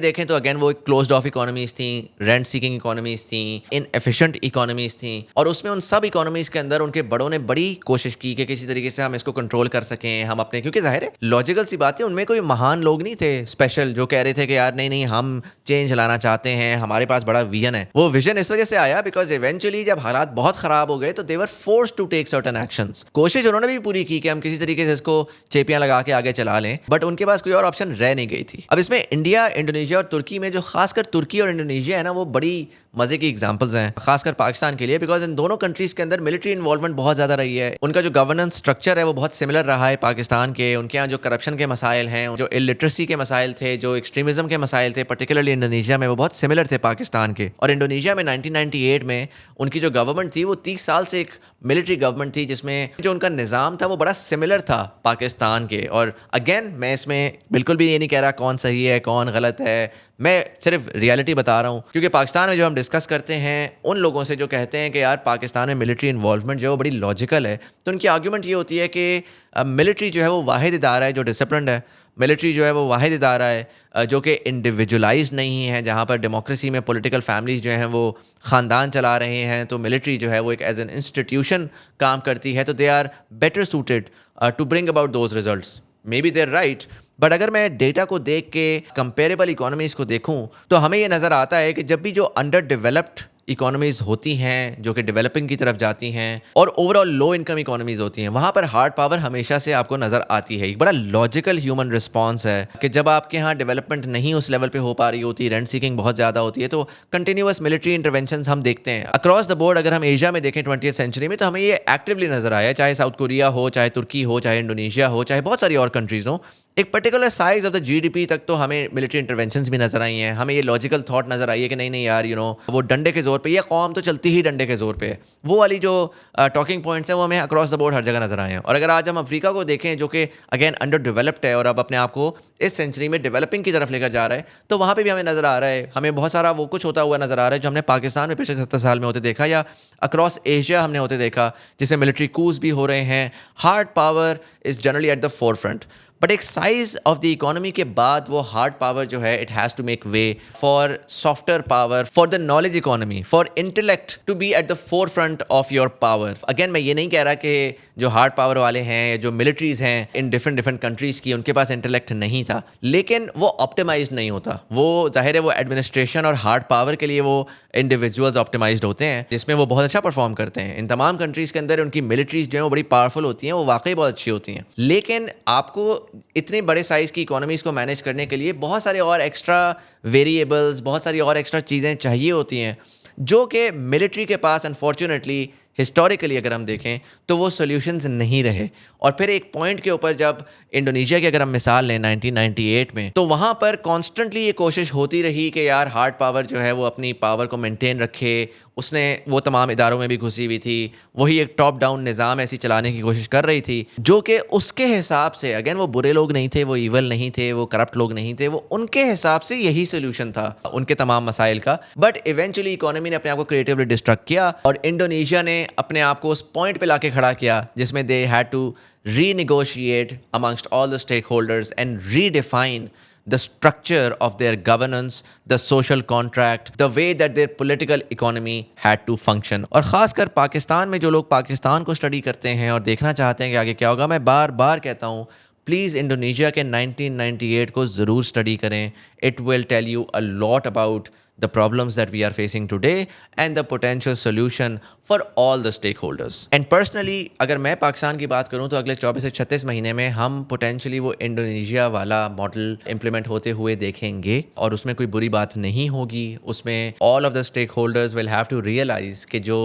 देखें तो अगेन वो एक क्लोज्ड ऑफ इकोनॉमीज थी, रेंट सीकिंग इकोनॉमीज थी, इनएफिशिएंट इकोनॉमीज थी, और उसमें उन सब इकोनॉमीज के अंदर उनके बड़ों ने बड़ी कोशिश की कि किसी तरीके से हम इसको कंट्रोल कर सकें, हम अपने, क्योंकि जाहिर है लॉजिकल सी बात है, उनमें कोई महान लोग नहीं थे स्पेशल जो कह रहे थे कि यार नहीं नहीं हम चेंज लाना चाहते हैं, हमारे पास बड़ा विजन है। वो विजन इस वजह से आया बिकॉज इवेंचुअली जब हालात बहुत खराब हो गए तो they were forced to take certain actions. कोशिश उन्होंने भी पूरी की कि हम किसी तरीके से इसको चेपियां लगा के आगे चला लें, बट उनके पास कोई और ऑप्शन रह नहीं गई थी। अब इसमें इंडिया, इंडोनेशिया और तुर्की में जो खासकर तुर्की और इंडोनेशिया है ना, वो बड़ी मजे की एग्जांपल्स हैं खासकर पाकिस्तान के लिए, बिकॉज इन दोनों कंट्रीज के अंदर मिलिट्री इन्वॉल्वमेंट बहुत ज़्यादा रही है। उनका जो गवर्नेंस स्ट्रक्चर है वो बहुत सिमिलर रहा है पाकिस्तान के। उनके यहाँ जो करप्शन के मसाइल हैं, जो इलिटरेसी के मसाइल थे, जो एक्सट्रीमिज्म के मसाइल थे, पर्टिकुलरली इंडोनेशिया में, वो बहुत सिमिलर थे पाकिस्तान के। और इंडोनेशिया में 1998 में उनकी जो गवर्नमेंट थी वो 30 साल से एक मिलिट्री गवर्नमेंट थी, जिसमें जो उनका निज़ाम था वो बड़ा सिमिलर था पाकिस्तान के। और अगेन मैं इसमें बिल्कुल भी ये नहीं कह रहा कौन सही है कौन गलत है, मैं सिर्फ रियलिटी बता रहा हूँ, क्योंकि पाकिस्तान में जो हम डिस्कस करते हैं उन लोगों से जो कहते हैं कि यार पाकिस्तान में मिलिट्री इन्वॉल्वमेंट जो है वो बड़ी लॉजिकल है, तो उनकी आर्ग्यूमेंट ये होती है कि मिलिट्री जो है वो वाहिद इदारा है जो डिसिप्लिन्ड है, मिलिट्री जो है वो वाहिद इदारा है जो कि इंडिविजुअलाइज नहीं है, जहाँ पर डेमोक्रेसी में पॉलिटिकल फैमिलीज जो हैं वो ख़ानदान चला रहे हैं, तो मिलिट्री जो है वो एक एज एन इंस्टीट्यूशन काम करती है, तो they are better suited to bring about those results. Maybe they're right, but अगर मैं डेटा को देख के कंपेरेबल इकोनॉमीज़ को देखूं तो हमें ये नज़र आता है कि जब भी जो अंडर डेवलप्ड इकोनॉमीज़ होती हैं जो कि डेवलपिंग की तरफ जाती हैं और ओवरऑल लो इनकम इकोनॉमीज़ होती हैं, वहाँ पर हार्ड पावर हमेशा से आपको नज़र आती है। एक बड़ा लॉजिकल ह्यूमन रिस्पॉन्स है कि जब आपके यहाँ डेवलपमेंट नहीं उस लेवल पे हो पा रही होती, रेंट सीकिंग बहुत ज़्यादा होती है, तो कंटिन्यूअस मिलिट्री इंटरवेंशंस हम देखते हैं अक्रॉस द बोर्ड। अगर हम एशिया में देखें 20th सेंचुरी में, तो हमें ये एक्टिवली नज़र आया, चाहे साउथ कोरिया हो, चाहे तुर्की हो, चाहे इंडोनेशिया हो, चाहे बहुत सारी और कंट्रीज़ हों। एक particular size of the GDP तक तो हमें मिलिट्री इंटरवेंशंस भी नजर आई हैं। हमें ये लॉजिकल थॉट नजर आई है कि नहीं नहीं यार वो डंडे के जोर पे, ये कौम तो चलती ही डंडे के जोर पे है। वो वाली जो टॉकिंग पॉइंट्स हैं वो हमें अक्रॉस द बोर्ड हर जगह नजर आए हैं। और अगर आज हम अफ्रीका को देखें जो कि अगेन अंडर डेवलप्ड है और अब अपने आप को इस सेंचुरी में डेवलपिंग की तरफ लेकर जा रहा है, तो वहाँ पर भी हमें नजर आ रहा है, हमें बहुत सारा वो कुछ होता हुआ नजर आ रहा है जो हमने पाकिस्तान में पिछले 70 साल में होते देखा या अक्रॉस एशिया हमने होते देखा, जिसमें मिलिट्री कूज भी हो रहे हैं, hard power is generally at the forefront. But एक साइज ऑफ द इकोनॉमी के बाद वो हार्ड पावर जो है it has to make way for software power, for the knowledge economy, for intellect to be at the forefront of your power. Again मैं ये नहीं कह रहा कि जो हार्ड पावर वाले हैं, जो मिलिट्रीज हैं इन डिफरेंट कंट्रीज़ की, उनके पास इंटेलेक्ट नहीं था, लेकिन वो ऑप्टिमाइज नहीं होता। वो जाहिर है वो एडमिनिस्ट्रेशन और हार्ड पावर के लिए वो इंडिविजुअल्स ऑप्टिमाइज्ड होते हैं, जिसमें वो बहुत अच्छा परफॉर्म करते हैं। इन तमाम कंट्रीज़ के अंदर उनकी मिलिट्रीज जो है वो बड़ी पावरफुल होती हैं, वो वाकई बहुत अच्छी होती हैं, लेकिन आपको इतने बड़े साइज़ की इकोनॉमीज़ को मैनेज करने के लिए बहुत सारे और एक्स्ट्रा वेरिएबल्स, बहुत सारी और एक्स्ट्रा चीज़ें चाहिए होती हैं जो कि मिलिट्री के पास अनफॉर्चुनेटली हिस्टोरिकली अगर हम देखें तो वो सॉल्यूशंस नहीं रहे। और फिर एक पॉइंट के ऊपर जब इंडोनेशिया की अगर हम मिसाल लें 1998 में, तो वहाँ पर कॉन्स्टेंटली ये कोशिश होती रही कि यार हार्ड पावर जो है वो अपनी पावर को मेंटेन रखे, उसने वो तमाम इदारों में भी घुसी हुई थी, वही एक टॉप डाउन निज़ाम ऐसी चलाने की कोशिश कर रही थी जो कि उसके हिसाब से, अगेन वो बुरे लोग नहीं थे, वो ईवल नहीं थे, वो करप्ट लोग नहीं थे, वो उनके हिसाब से यही सोल्यूशन था उनके तमाम मसाइल का। बट इवेंचुअली इकोनॉमी ने अपने आप को क्रिएटिवली डिस्ट्रक्ट किया और इंडोनेशिया ने अपने आप को उस पॉइंट पे लाके खड़ा किया जिसमें they had to renegotiate amongst all the stakeholders and redefine the structure of their governance, the social contract, the way that their political economy had to function. और ख़ासकर पाकिस्तान में जो लोग पाकिस्तान को स्टडी करते हैं और देखना चाहते हैं कि आगे क्या होगा, मैं बार बार कहता हूँ प्लीज़ इंडोनेशिया के 1998 को ज़रूर स्टडी करें. It will tell you a lot about the problems that we are facing today and the potential solution for all the stakeholders. And personally अगर मैं पाकिस्तान की बात करूं तो अगले 24 से 36 महीने में हम potentially वो इंडोनेशिया वाला मॉडल implement होते हुए देखेंगे और उसमें कोई बुरी बात नहीं होगी. उसमें all of the stakeholders will have to realize कि जो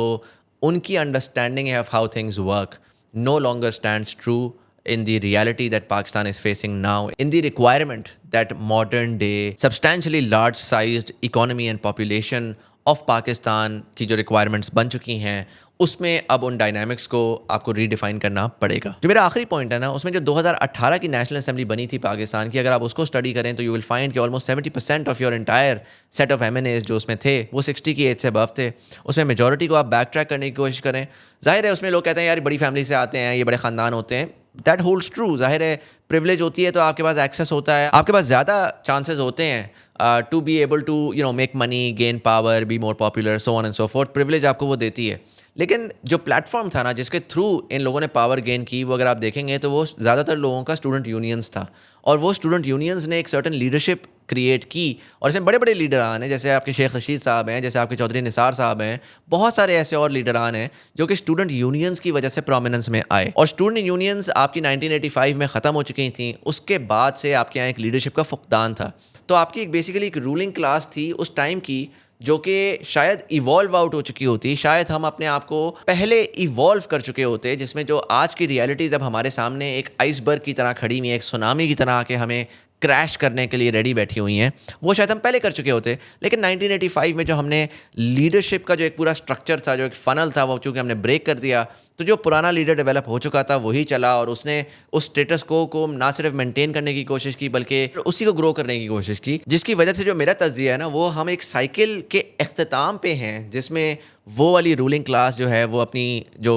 उनकी understanding है of how things work no longer stands true in the reality that Pakistan is facing now, in the requirement that modern day substantially large sized economy and population of Pakistan की जो requirements बन चुकी हैं उसमें अब उन dynamics को आपको रीडिफाइन करना पड़ेगा. जो मेरा आखिरी पॉइंट है ना, उसमें जो 2018 की नेशनल असेंबली बनी थी पाकिस्तान की, अगर आप उसको स्टडी करें तो यू विल फाइंड कि almost 70% of your entire set of MNAs जो उसमें थे वो 60 की एज से अबव थे. उसमें मेजॉरिटी को आप बैक ट्रैक करने की कोशिश करें. जाहिर है उसमें लोग कहते हैं यार बड़ी फैमिली से आते हैं, ये बड़े ख़ानदान होते हैं. That holds true. जाहिर है प्रिविलेज होती है तो आपके पास एक्सेस होता है, आपके पास ज़्यादा चांसेस होते हैं to be able to make money, gain power, be more popular, so on and so forth. Privilege आपको वो देती है. लेकिन जो प्लेटफॉर्म था ना जिसके थ्रू इन लोगों ने पावर गेन की, वो अगर आप देखेंगे तो वो ज़्यादातर लोगों का स्टूडेंट यूनियंस था. और वो स्टूडेंट यूनियंस ने एक सर्टन लीडरशिप क्रिएट की और इसमें बड़े बड़े लीडरान हैं, जैसे आपके शेख रशीद साहब हैं, जैसे आपके चौधरी निसार साहब हैं, बहुत सारे ऐसे और लीडरान हैं जो कि स्टूडेंट यूनियंस की वजह से प्रोमिनेंस में आए. और स्टूडेंट यूनियंस आपकी 1985 में ख़त्म हो चुकी थी. उसके बाद से आपके यहाँ एक लीडरशिप का फुकदान था. तो आपकी एक बेसिकली एक रूलिंग क्लास थी उस टाइम की जो कि शायद इवॉल्व आउट हो चुकी होती. शायद हम अपने आप को पहले इवॉल्व कर चुके होते, जिसमें जो आज की रियलिटीज़ अब हमारे सामने एक आइसबर्ग की तरह खड़ी हुई है, एक सुनामी की तरह आके हमें क्रैश करने के लिए रेडी बैठी हुई हैं, वो शायद हम पहले कर चुके होते. लेकिन 1985 में जो हमने लीडरशिप का जो एक पूरा स्ट्रक्चर था, जो एक फ़नल था, वो चूँकि हमने ब्रेक कर दिया, तो जो पुराना लीडर डेवलप हो चुका था वही चला और उसने उस स्टेटस को ना सिर्फ मेंटेन करने की कोशिश की बल्कि उसी को ग्रो करने की कोशिश की. जिसकी वजह से जो मेरा तज्जिया है ना, वो हम एक साइकिल के अख्ताम पे हैं जिसमें वो वाली रूलिंग क्लास जो है वो अपनी जो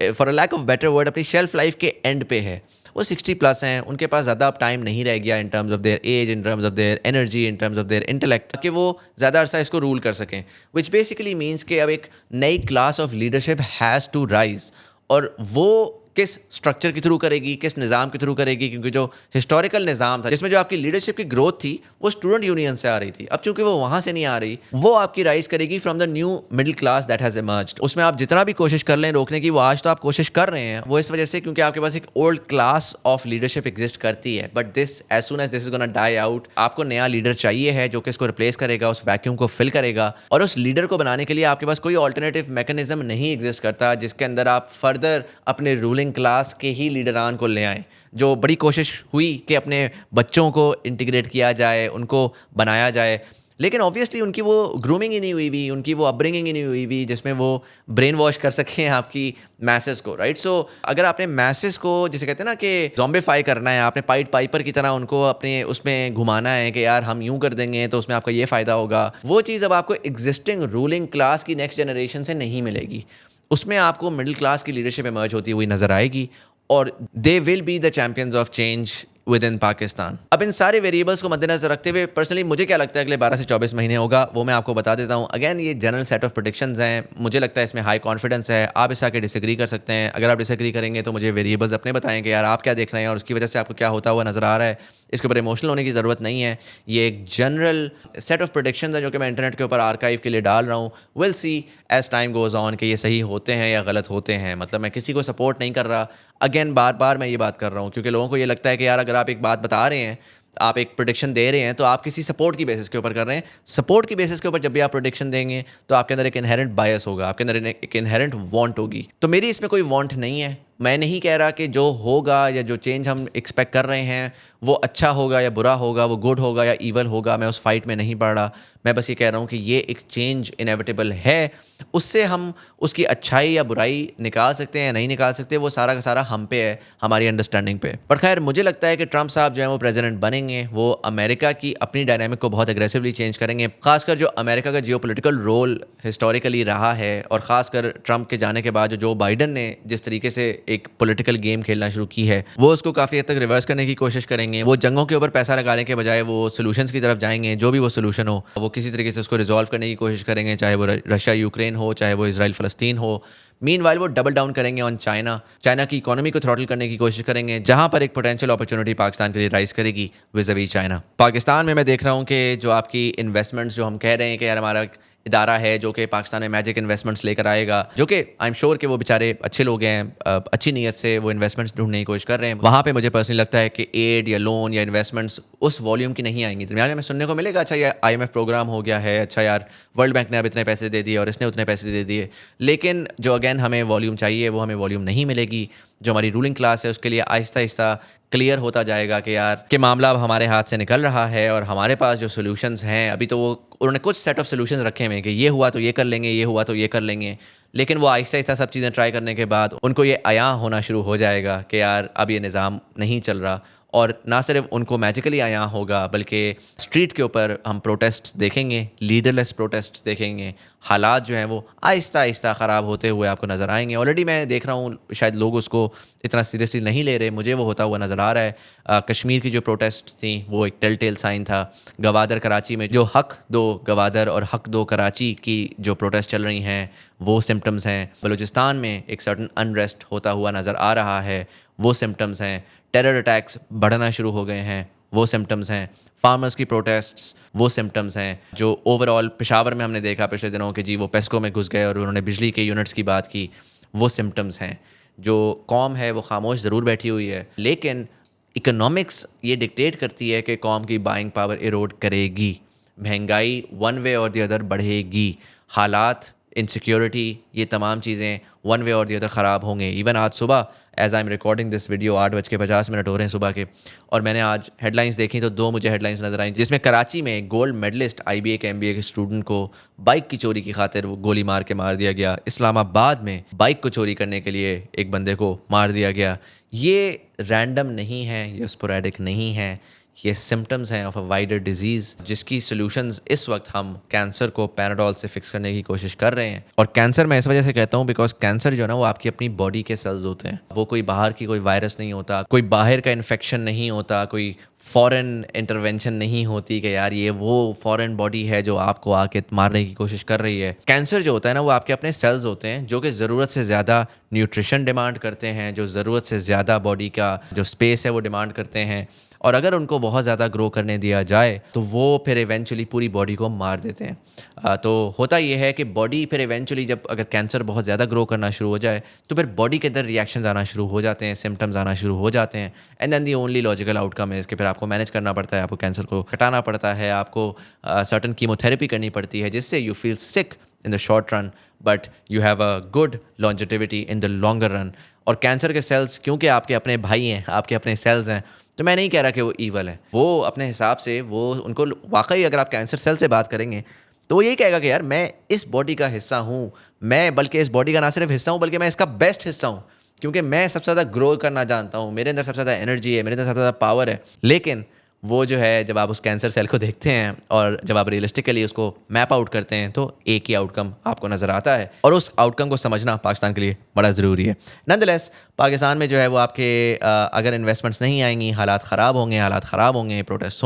for a lack of better word अपनी शेल्फ लाइफ के एंड पे है. वो 60+ हैं, उनके पास ज़्यादा अब टाइम नहीं रह गया in terms of their age, in terms of their energy, in terms of their intellect, कि वो ज़्यादा अरसा इसको रूल कर सकें. विच बेसिकली मीन्स कि अब एक नई class of leadership has to rise. और वो किस स्ट्रक्चर के थ्रू करेगी, किस निज़ाम के थ्रू करेगी, क्योंकि जो हिस्टोरिकल निज़ाम था जिसमें जो आपकी लीडरशिप की ग्रोथ थी वो स्टूडेंट यूनियन से आ रही थी. अब चूंकि वो वहाँ से नहीं आ रही, वो आपकी राइज करेगी from the new middle class that has emerged. उसमें आप जितना भी कोशिश कर लें रोकने की, वो आज तो आप कोशिश कर रहे हैं, वो इस वजह से क्योंकि आपके पास एक old class of leadership exist करती है. But this as soon as this is gonna die out, आपको नया लीडर चाहिए है जो कि इसको रिप्लेस करेगा, उस वैक्यूम को फिल करेगा. और उस लीडर को बनाने के लिए आपके पास कोई ऑल्टरनेटिव मैकेनिज्म नहीं एग्जिस्ट करता जिसके अंदर आप फर्दर अपने रूलिंग क्लास के ही लीडरान को ले आएँ. जो बड़ी कोशिश हुई कि अपने बच्चों को इंटीग्रेट किया जाए, उनको बनाया जाए, लेकिन ऑब्वियसली उनकी वो ग्रूमिंग ही नहीं हुई भी, उनकी वो अपब्रिंगिंग ही नहीं हुई भी जिसमें वो ब्रेन वॉश कर सकें आपकी मैसेस को, राइट. सो अगर आपने मैसेस को जिसे कहते हैं ना कि ज़ॉम्बिफाई करना है, आपने पाइट पाइपर की तरह उनको अपने उसमें घुमाना है कि यार हम यूं कर देंगे तो उसमें आपका ये फ़ायदा होगा, वो चीज़ अब आपको एग्जिस्टिंग रूलिंग क्लास की नेक्स्ट जनरेशन से नहीं मिलेगी. उसमें आपको मिडिल क्लास की लीडरशिप इमर्ज होती हुई नज़र आएगी और they will be the champions of change with in Pakistan. अब इन सारे वेरिएबल्स को मद्देनजर रखते हुए पर्सनली मुझे क्या लगता है अगले 12 से 24 महीने होगा, वो मैं आपको बता देता हूँ. अगेन ये जनरल सेट ऑफ प्रेडिक्शंस हैं, मुझे लगता है इसमें हाई कॉन्फिडेंस है. आप इस आके डिसएग्री कर सकते हैं. अगर आप डिसएग्री करेंगे तो मुझे वेरिएबल्स अपने बताएं कि यार आप क्या देख रहे हैं और उसकी वजह से आपको क्या होता हुआ नज़र आ रहा है. इसके ऊपर इमोशनल होने की ज़रूरत नहीं है. ये एक जनरल सेट ऑफ प्रेडिक्शंस है जो कि मैं इंटरनेट के ऊपर आर्काइव के लिए डाल रहा हूँ. Will see as time goes on कि ये सही होते हैं या गलत होते हैं. मतलब मैं किसी को सपोर्ट नहीं कर रहा. अगेन बार बार मैं ये बात कर रहा हूँ क्योंकि लोगों को ये लगता है कि यार अगर आप एक बात बता रहे हैं, आप एक प्रेडिक्शन दे रहे हैं तो आप किसी सपोर्ट की बेसिस के ऊपर कर रहे हैं. सपोर्ट की बेसिस के ऊपर जब भी आप प्रेडिक्शन देंगे तो आपके अंदर एक इनहेरेंट बायस होगा, आपके अंदर एक इनहेरेंट वांट होगी. तो मेरी इसमें कोई वांट नहीं है. मैं नहीं कह रहा कि जो होगा या जो चेंज हम एक्सपेक्ट कर रहे हैं वो अच्छा होगा या बुरा होगा, वो गुड होगा या ईवल होगा, मैं उस फाइट में नहीं पड़ रहा। मैं बस ये कह रहा हूँ कि ये एक चेंज इनेविटेबल है। उससे हम उसकी अच्छाई या बुराई निकाल सकते हैं या नहीं निकाल सकते, वो सारा का सारा हम पे है, हमारी अंडरस्टैंडिंग पे। पर खैर मुझे लगता है कि ट्रंप साहब जो है वो प्रेसिडेंट बनेंगे, वो अमेरिका की अपनी डायनामिक को बहुत एग्रेसिवली चेंज करेंगे। खासकर जो अमेरिका का जियोपॉलिटिकल रोल हिस्टोरिकली रहा है, और ख़ासकर ट्रंप के जाने के बाद जो बाइडन ने जिस तरीके से एक पॉलिटिकल गेम खेलना शुरू की है, वो उसको काफ़ी हद तक रिवर्स करने की कोशिश करेंगे। वो जंगों के ऊपर पैसा लगाने के बजाय वो सोल्यूशंस की तरफ जाएंगे। जो भी वो सोल्यूशन हो, वो किसी तरीके से उसको रिजॉल्व करने की कोशिश करेंगे, चाहे वो रशिया यूक्रेन हो, चाहे वो इसराइल फ़लस्तीन हो। मीनवाइल वो डबल डाउन करेंगे ऑन चाइना की इकोनॉमी को थ्रॉटल करने की कोशिश करेंगे, जहां पर एक पोटेंशियल अपॉर्चुनिटी पाकिस्तान के लिए राइज करेगी विज़-अ-वी चाइना। पाकिस्तान में मैं देख रहा हूं कि जो आपकी इन्वेस्टमेंट्स, जो हम कह रहे हैं कि यार हमारा इदारा है जो कि पाकिस्तान में मैजिक इन्वेस्टमेंट्स लेकर आएगा, जो कि आई एम श्योर कि वो बेचारे अच्छे लोग हैं, अच्छी नीयत से वो इन्वेस्टमेंट्स ढूंढने की कोशिश कर रहे हैं। वहाँ पे मुझे पर्सनली लगता है कि एड या लोन या इन्वेस्टमेंट्स उस वॉल्यूम की नहीं आएंगी। दरमियान में सुनने को मिलेगा, अच्छा यार IMF प्रोग्राम हो गया है, अच्छा यार वर्ल्ड बैंक ने अब इतने पैसे दे दिए और इसने उतने पैसे दे दिए, लेकिन जो अगेन हमें वॉल्यूम चाहिए वो हमें वॉल्यूम नहीं मिलेगी। जो हमारी रूलिंग क्लास है उसके लिए आहिस्ता आहिस्ता क्लियर होता जाएगा कि यार कि मामला अब हमारे हाथ से निकल रहा है और हमारे पास जो सोल्यूशंस हैं, अभी तो वो उन्होंने कुछ सेट ऑफ सोल्यूशंस रखे हुए हैं कि ये हुआ तो ये कर लेंगे, ये हुआ तो ये कर लेंगे, लेकिन वो आहिस्ता आहिस्ता सब चीज़ें ट्राई करने के बाद उनको ये आया होना शुरू हो जाएगा कि यार अब ये निज़ाम नहीं चल रहा। और ना सिर्फ उनको मैजिकली आया होगा, बल्कि स्ट्रीट के ऊपर हम प्रोटेस्ट्स देखेंगे, लीडरलेस प्रोटेस्ट्स देखेंगे। हालात जो हैं वो आहिस्ता आहिस्ता ख़राब होते हुए आपको नज़र आएंगे। ऑलरेडी मैं देख रहा हूँ शायद लोग उसको इतना सीरियसली नहीं ले रहे, मुझे वो होता हुआ नज़र आ रहा है। कश्मीर की जो प्रोटेस्ट्स थी वो एक टेल साइन था। गवादर कराची में जो हक दो गवादर और हक दो कराची की जो प्रोटेस्ट चल रही हैं वो सिम्टम्स हैं। बलूचिस्तान में एक सर्टन अनरेस्ट होता हुआ नज़र आ रहा है, वो सिम्टम्स हैं। टेरर अटैक्स बढ़ना शुरू हो गए हैं, वो सिम्टम्स हैं। फार्मर्स की प्रोटेस्ट्स, वो सिम्टम्स हैं। जो ओवरऑल पेशावर में हमने देखा पिछले दिनों कि जी वो पेस्को में घुस गए और उन्होंने बिजली के यूनिट्स की बात की, वो सिम्टम्स हैं। जो कौम है वो खामोश ज़रूर बैठी हुई है, लेकिन इकोनॉमिक्स ये डिक्टेट करती है कि कौम की बाइंग पावर इरोड करेगी, महंगाई वन वे और द अदर बढ़ेगी, हालात इनसिक्योरिटी, ये तमाम चीज़ें वन वे और दी अदर ख़राब होंगे। इवन आज सुबह as I am recording this video 8:50 हो रहे हैं सुबह के, और मैंने आज हेडलाइंस देखी तो दो मुझे हेडलाइंस नज़र आई जिसमें कराची में गोल्ड मेडलिस्ट IBA के MBA के स्टूडेंट को बाइक की चोरी की खातिर गोली मार के मार दिया गया। इस्लामाबाद में बाइक को चोरी करने के लिए एक बंदे को मार दिया गया। ये रैंडम नहीं है, ये स्पोरेडिक नहीं है, ये सिम्टम्स हैं ऑफ अ वाइडर डिजीज़ जिसकी सोल्यूशंस इस वक्त हम कैंसर को पैराडोल से फिक्स करने की कोशिश कर रहे हैं। और कैंसर मैं इस वजह से कहता हूँ बिकॉज कैंसर जो है ना वो आपकी अपनी बॉडी के सेल्स होते हैं, वो कोई बाहर की कोई वायरस नहीं होता, कोई बाहर का इन्फेक्शन नहीं होता, कोई फॉरेन इंटरवेंशन नहीं होती कि यार ये वो फॉरेन बॉडी है जो आपको आके मारने की कोशिश कर रही है। कैंसर जो होता है ना वो आपके अपने सेल्स होते हैं जो कि ज़रूरत से ज़्यादा न्यूट्रिशन डिमांड करते हैं, जो ज़रूरत से ज़्यादा बॉडी का जो स्पेस है वो डिमांड करते हैं, और अगर उनको बहुत ज़्यादा ग्रो करने दिया जाए तो वो फिर इवेंचुअली पूरी बॉडी को मार देते हैं। तो होता ये है कि बॉडी फिर इवेंचुअली जब अगर कैंसर बहुत ज़्यादा ग्रो करना शुरू हो जाए तो फिर बॉडी के अंदर रिएक्शंस आना शुरू हो जाते हैं, सिम्टम्स आना शुरू हो जाते हैं, and then the only logical outcome है कि फिर आपको मैनेज करना पड़ता है, आपको कैंसर को हटाना पड़ता है, आपको सर्टन कीमोथेरेपी करनी पड़ती है जिससे you feel sick in the short run but you have a good longevity in the longer run. और कैंसर के सेल्स क्योंकि आपके अपने भाई हैं, आपके अपने सेल्स हैं, तो मैं नहीं कह रहा कि वो ईवल है, वो अपने हिसाब से वो उनको वाकई अगर आप कैंसर सेल से बात करेंगे तो वो यही कहेगा कि यार मैं इस बॉडी का हिस्सा हूँ, मैं बल्कि इस बॉडी का ना सिर्फ हिस्सा हूँ बल्कि मैं इसका बेस्ट हिस्सा हूँ, क्योंकि मैं सबसे ज़्यादा ग्रो करना जानता हूँ, मेरे अंदर सबसे ज़्यादा एनर्जी है, मेरे अंदर सबसे ज़्यादा पावर है। लेकिन वो जो है जब आप उस कैंसर सेल को देखते हैं और जब आप रियलिस्टिकली उसको मैप आउट करते हैं तो एक ही आउटकम आपको नज़र आता है, और उस आउटकम को समझना पाकिस्तान के लिए बड़ा ज़रूरी है। नॉनदलेस पाकिस्तान में जो है वो आपके अगर इन्वेस्टमेंट्स नहीं आएंगी, हालात ख़राब होंगे, प्रोटेस्ट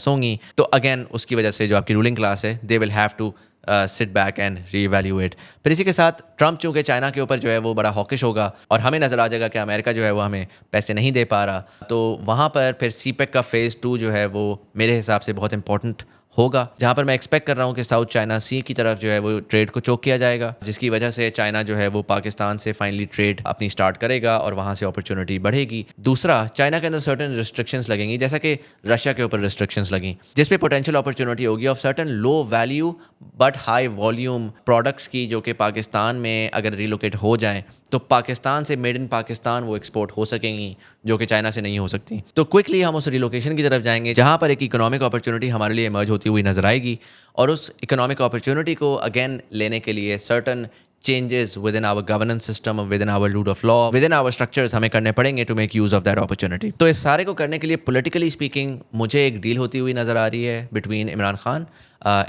होंगी, तो अगेन उसकी वजह से जो आपकी रूलिंग क्लास है they will have to sit back and reevaluate. फिर इसी के साथ ट्रंप चूँकि चाइना के ऊपर जो है वो बड़ा हॉकिश होगा और हमें नज़र आ जाएगा कि अमेरिका जो है वो हमें पैसे नहीं दे पा रहा, तो वहाँ पर फिर CPEC का फ़ेज़ 2 जो है वो मेरे हिसाब से बहुत इंपॉर्टेंट होगा, जहाँ पर मैं एक्सपेक्ट कर रहा हूँ कि साउथ चाइना सी की तरफ जो है वो ट्रेड को चोक किया जाएगा, जिसकी वजह से चाइना जो है वो पाकिस्तान से फाइनली ट्रेड अपनी स्टार्ट करेगा और वहाँ से अपॉर्चुनिटी बढ़ेगी। दूसरा, चाइना के अंदर सर्टन रिस्ट्रिक्शंस लगेंगी, जैसा कि रशिया के ऊपर रिस्ट्रिक्शंस लगी, जिस पे पोटेंशियल अपॉर्चुनिटी होगी of certain low value but high volume products की जो कि पाकिस्तान में अगर रिलोकेट हो जाएं तो पाकिस्तान से मेड इन पाकिस्तान वो एक्सपोर्ट हो सकेंगी जो कि चाइना से नहीं हो सकती। तो क्विकली हम उस रिलोकेशन की तरफ जाएंगे जहाँ पर एक इकोनॉमिक अपॉर्चुनिटी हमारे लिए इमर्ज होती हुई नजर आएगी, और उस इकोनॉमिक अपॉर्चुनिटी को अगेन लेने के लिए certain changes within our governance system, within our rule of law, within our structures हमें करने पड़ेंगे to make use of that opportunity। तो इस सारे को करने के लिए politically speaking मुझे एक डील होती हुई नज़र आ रही है between Imran Khan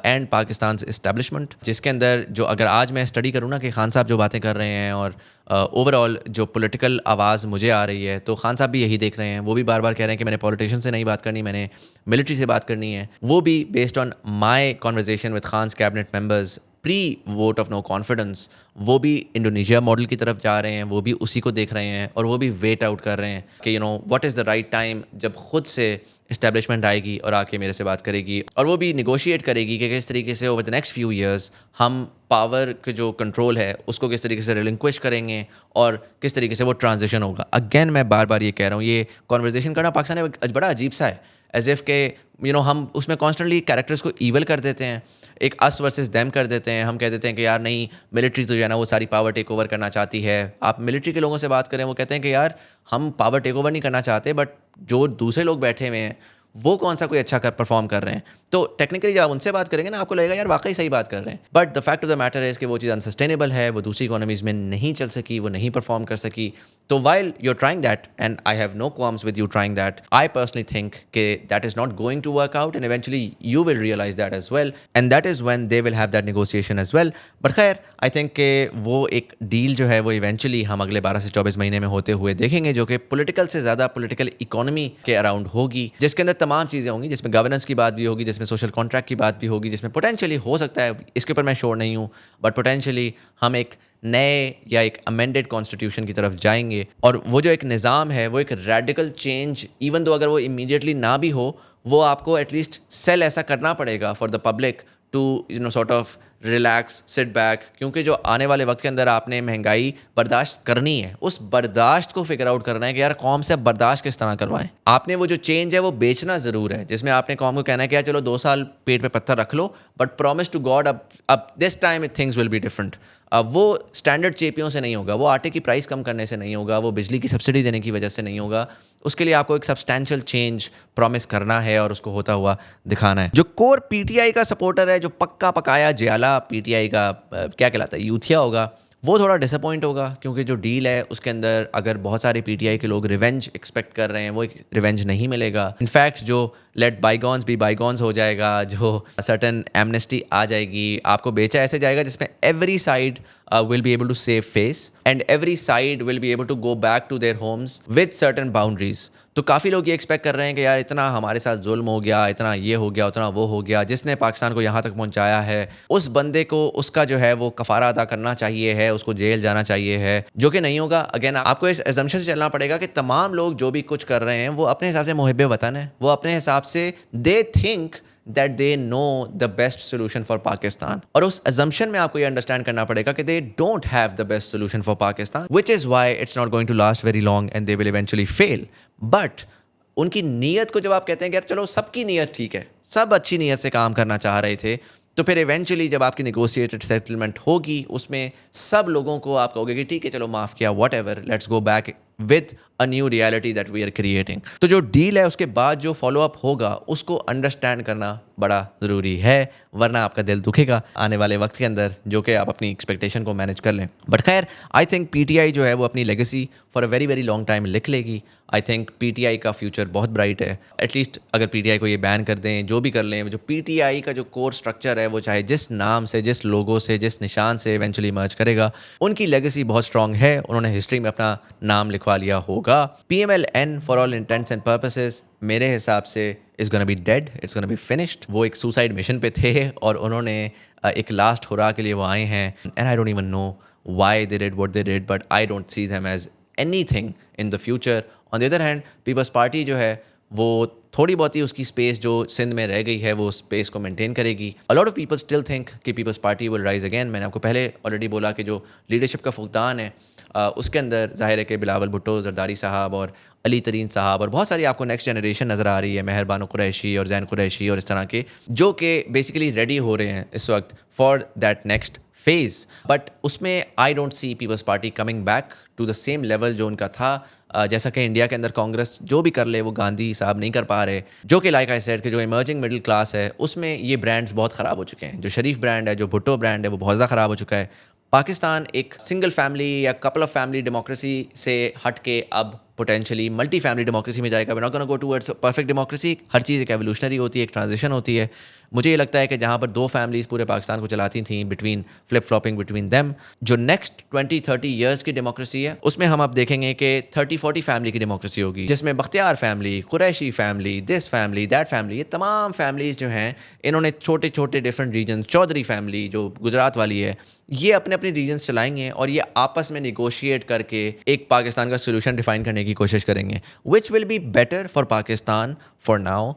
and Pakistan establishment, जिसके अंदर जो अगर आज मैं स्टडी करूँ ना कि खान साहब जो बातें कर रहे हैं और ओवरऑल जो पॉलिटिकल आवाज़ मुझे आ रही है, तो खान साहब भी यही देख रहे हैं। वो भी बार बार कह रहे हैं कि मैंने पॉलिटिशियन से नहीं बात करनी, मैंने मिलिट्री से बात करनी है। वो भी based on my conversation with Khan's cabinet members pre vote of no confidence, वो भी इंडोनेशिया मॉडल की तरफ जा रहे हैं, वो भी उसी को देख रहे हैं और वो भी वेट आउट कर रहे हैं कि you know what is the right time जब खुद से इस्टेब्लिशमेंट आएगी और आके मेरे से बात करेगी, और वो भी निगोशिएट करेगी कि किस तरीके से over the next few years हम पावर के जो कंट्रोल है उसको किस तरीके से रिलिंक्विश करेंगे और किस तरीके से वो ट्रांजिशन होगा। अगेन मैं बार बार ये कह रहा हूँ, ये कॉन्वर्जेसन करना पाकिस्तान में बड़ा अजीब सा है, एज इफ़ के यू नो हम उसमें कॉन्स्टेंटली कैरेक्टर्स को ईवल कर देते हैं, एक अस वर्सेस देम कर देते हैं। हम कह देते हैं कि यार नहीं, मिलिट्री तो जो है ना वो सारी पावर टेक ओवर करना चाहती है। आप मिलिट्री के लोगों से बात करें, वो कहते हैं कि यार हम पावर टेक ओवर नहीं करना चाहते, बट जो दूसरे लोग बैठे हुए हैं वो कौन सा कोई अच्छा परफॉर्म कर रहे हैं। तो टेक्निकली जब आप उनसे बात करेंगे ना, आपको लगेगा यार वाकई सही बात कर रहे हैं, but the fact of the matter है कि वो चीज़ अनसस्टेनेबल है, वो दूसरी इकोनॉमीज़ में नहीं चल सकी, वो नहीं परफॉर्म कर सकी। तो while you are trying that, and I have no qualms with you trying that, I personally think कि that is not going to work out, and eventually you will realize that as well, and that is when they will have that negotiation as well. But खैर I think कि वो एक deal जो है वो eventually हम अगले 12 से 24 महीने में होते हुए देखेंगे, जो कि पॉलिटिकल से ज़्यादा पॉलिटिकल इकोनॉमी के अराउंड होगी, जिसके अंदर तमाम चीज़ें होंगी, जिसमें गवर्नेंस की बात भी होगी, जिसमें सोशल कॉन्ट्रैक्ट की बात भी होगी, जिसमें पोटेंशियली हो सकता है, इसके ऊपर मैं श्योर नहीं हूँ, बट पोटेंशियली हम एक नए या एक अमेंडेड कॉन्स्टिट्यूशन की तरफ जाएंगे, और वो जो एक निज़ाम है वो एक रेडिकल चेंज, इवन दो अगर वो इमीडिएटली ना भी हो, वो आपको एटलीस्ट सेल ऐसा करना पड़ेगा for the public to you know sort of relax, sit back, क्योंकि जो आने वाले वक्त के अंदर आपने महंगाई बर्दाश्त करनी है, उस बर्दाश्त को फिगर आउट करना है कि यार कौम से बर्दाश्त किस तरह करवाएं। आपने वो जो चेंज है वो बेचना ज़रूर है, जिसमें आपने कौम को कहना है कि यार चलो 2 साल पेट पे पत्थर रख लो, बट प्रॉमिस टू गॉड अब this time things will be different. अब वो स्टैंडर्ड चेपियों से नहीं होगा, वो आटे की प्राइस कम करने से नहीं होगा, वो बिजली की सब्सिडी देने की वजह से नहीं होगा। उसके लिए आपको एक सब्सटैंशियल चेंज प्रॉमिस करना है और उसको होता हुआ दिखाना है। जो कोर पीटीआई का सपोर्टर है, जो पक्का पकाया ज्याला पीटीआई का क्या कहलाता है, यूथिया होगा, वो थोड़ा डिसअपॉइंट होगा, क्योंकि जो डील है उसके अंदर अगर बहुत सारे पीटीआई के लोग रिवेंज एक्सपेक्ट कर रहे हैं, वो एक रिवेंज नहीं मिलेगा। इनफैक्ट जो लेट बाईगॉन्स बी बाईगॉन्स हो जाएगा, जो सर्टन एमनेस्टी आ जाएगी, आपको बेचा ऐसे जाएगा जिसमें every side will be able to save face and every side will be able to go back to their homes with certain boundaries। तो काफ़ी लोग ये एक्सपेक्ट कर रहे हैं कि यार इतना हमारे साथ जुल्म हो गया, इतना ये हो गया, उतना वो हो गया, जिसने पाकिस्तान को यहाँ तक पहुँचाया है उस बंदे को उसका जो है वो कफ़ारा अदा करना चाहिए है, उसको जेल जाना चाहिए है, जो कि नहीं होगा। अगेन आपको इस एजम्पशन से चलना पड़ेगा कि तमाम लोग जो भी कुछ कर रहे हैं वो अपने हिसाब से मुहिब वतन है, वो अपने हिसाब से they think that they know the best solution for Pakistan, और उस assumption में आपको ये understand करना पड़ेगा कि they don't have the best solution for Pakistan, which is why it's not going to last very long and they will eventually fail। but उनकी नीयत को जब आप कहते हैं कि यार चलो सबकी नीयत ठीक है, सब अच्छी नीयत से काम करना चाह रहे थे, तो फिर इवेंचुअली जब आपकी नेगोशिएटेड सेटलमेंट होगी उसमें सब लोगों को आप कहोगे कि ठीक है चलो माफ़ किया, whatever, let's go back with a new reality that we are creating. तो जो डील है उसके बाद जो फॉलो अप होगा उसको अंडरस्टैंड करना बड़ा ज़रूरी है, वरना आपका दिल दुखेगा आने वाले वक्त के अंदर, जो कि आप अपनी एक्सपेक्टेशन को मैनेज कर लें। बट खैर आई थिंक पीटीआई जो है वो अपनी legacy for a very very long time लिख लेगी। आई थिंक पीटीआई का फ्यूचर बहुत ब्राइट है। एटलीस्ट अगर पीटीआई को ये बैन कर दें, जो भी कर लें, जो पीटीआई का जो कोर स्ट्रक्चर है वो चाहे जिस नाम से, जिस लोगो से, जिस निशान से इवेंचुअली मर्ज करेगा, उनकी लेगेसी बहुत स्ट्रॉन्ग है, उन्होंने हिस्ट्री में अपना नाम लिखवा लिया होगा। PMLN for all intends and purposes मेरे हिसाब से is gonna be dead, it's gonna be finished. वो एक सुसाइड मिशन पे थे और उन्होंने एक लास्ट हुरा के लिए वो आए हैं, and I don't even know why they did what they did, but I don't see them as anything in the future. On the other hand People's Party जो है वो थोड़ी बहुत ही उसकी स्पेस जो सिंध में रह गई है वो स्पेस को मेंटेन करेगी. A lot of people still think कि People's Party will rise again. मैंने आपको पहले ऑलरेडी बोला कि जो लीडरशिप का फुकदान है उसके अंदर ज़ाहिर है कि बिलावल भुट्टो, जरदारी साहब और अली तरीन साहब और बहुत सारी आपको नेक्स्ट जनरेशन नज़र आ रही है, मेहर बानो कुरैशी और जैन कुरैशी और इस तरह के, जो कि बेसिकली रेडी हो रहे हैं इस वक्त for that next phase. But उसमें I don't see People's Party coming back to the same level जो उनका था. जैसा कि इंडिया के अंदर कांग्रेस जो भी कर ले वो गांधी साहब नहीं कर पा रहे, जो कि लाइक आई सेड कि जो इमर्जिंग मिडिल क्लास है उसमें ये ब्रांड्स बहुत ख़राब हो चुके हैं. जो शरीफ ब्रांड है, जो भुट्टो ब्रांड है, वो बहुत ज़्यादा ख़राब हो चुका है. पाकिस्तान एक सिंगल फैमिली या कपल ऑफ फैमिली डेमोक्रेसी से हट के अब पोटेंशियली मल्टी फैमिली डेमोक्रेसी में जाएगा. We not gonna go towards perfect democracy. हर चीज़ एक एवोल्यूशनरी होती है, एक ट्रांजिशन होती है. मुझे ये लगता है कि जहाँ पर 2 फैमिलीज़ पूरे पाकिस्तान को चलाती थी, between flip flopping between them, जो नेक्स्ट 20-30 ईयर्स की डेमोक्रेसी है उसमें हम अब देखेंगे कि 30-40 फैमिली की डेमोक्रेसी होगी, जिसमें Bakhtiyar family, Qureshi family, this family, that family, ये तमाम फैमिलीज़ जो हैं इन्होंने छोटे छोटे डिफरेंट रीजन, चौधरी फैमिली जो गुजरात वाली है, ये अपने अपने रीजन्स चलाएंगे और ये आपस में निगोशिएट करके एक पाकिस्तान का सोल्यूशन डिफाइन करने की कोशिश करेंगे, which will be better for Pakistan for now.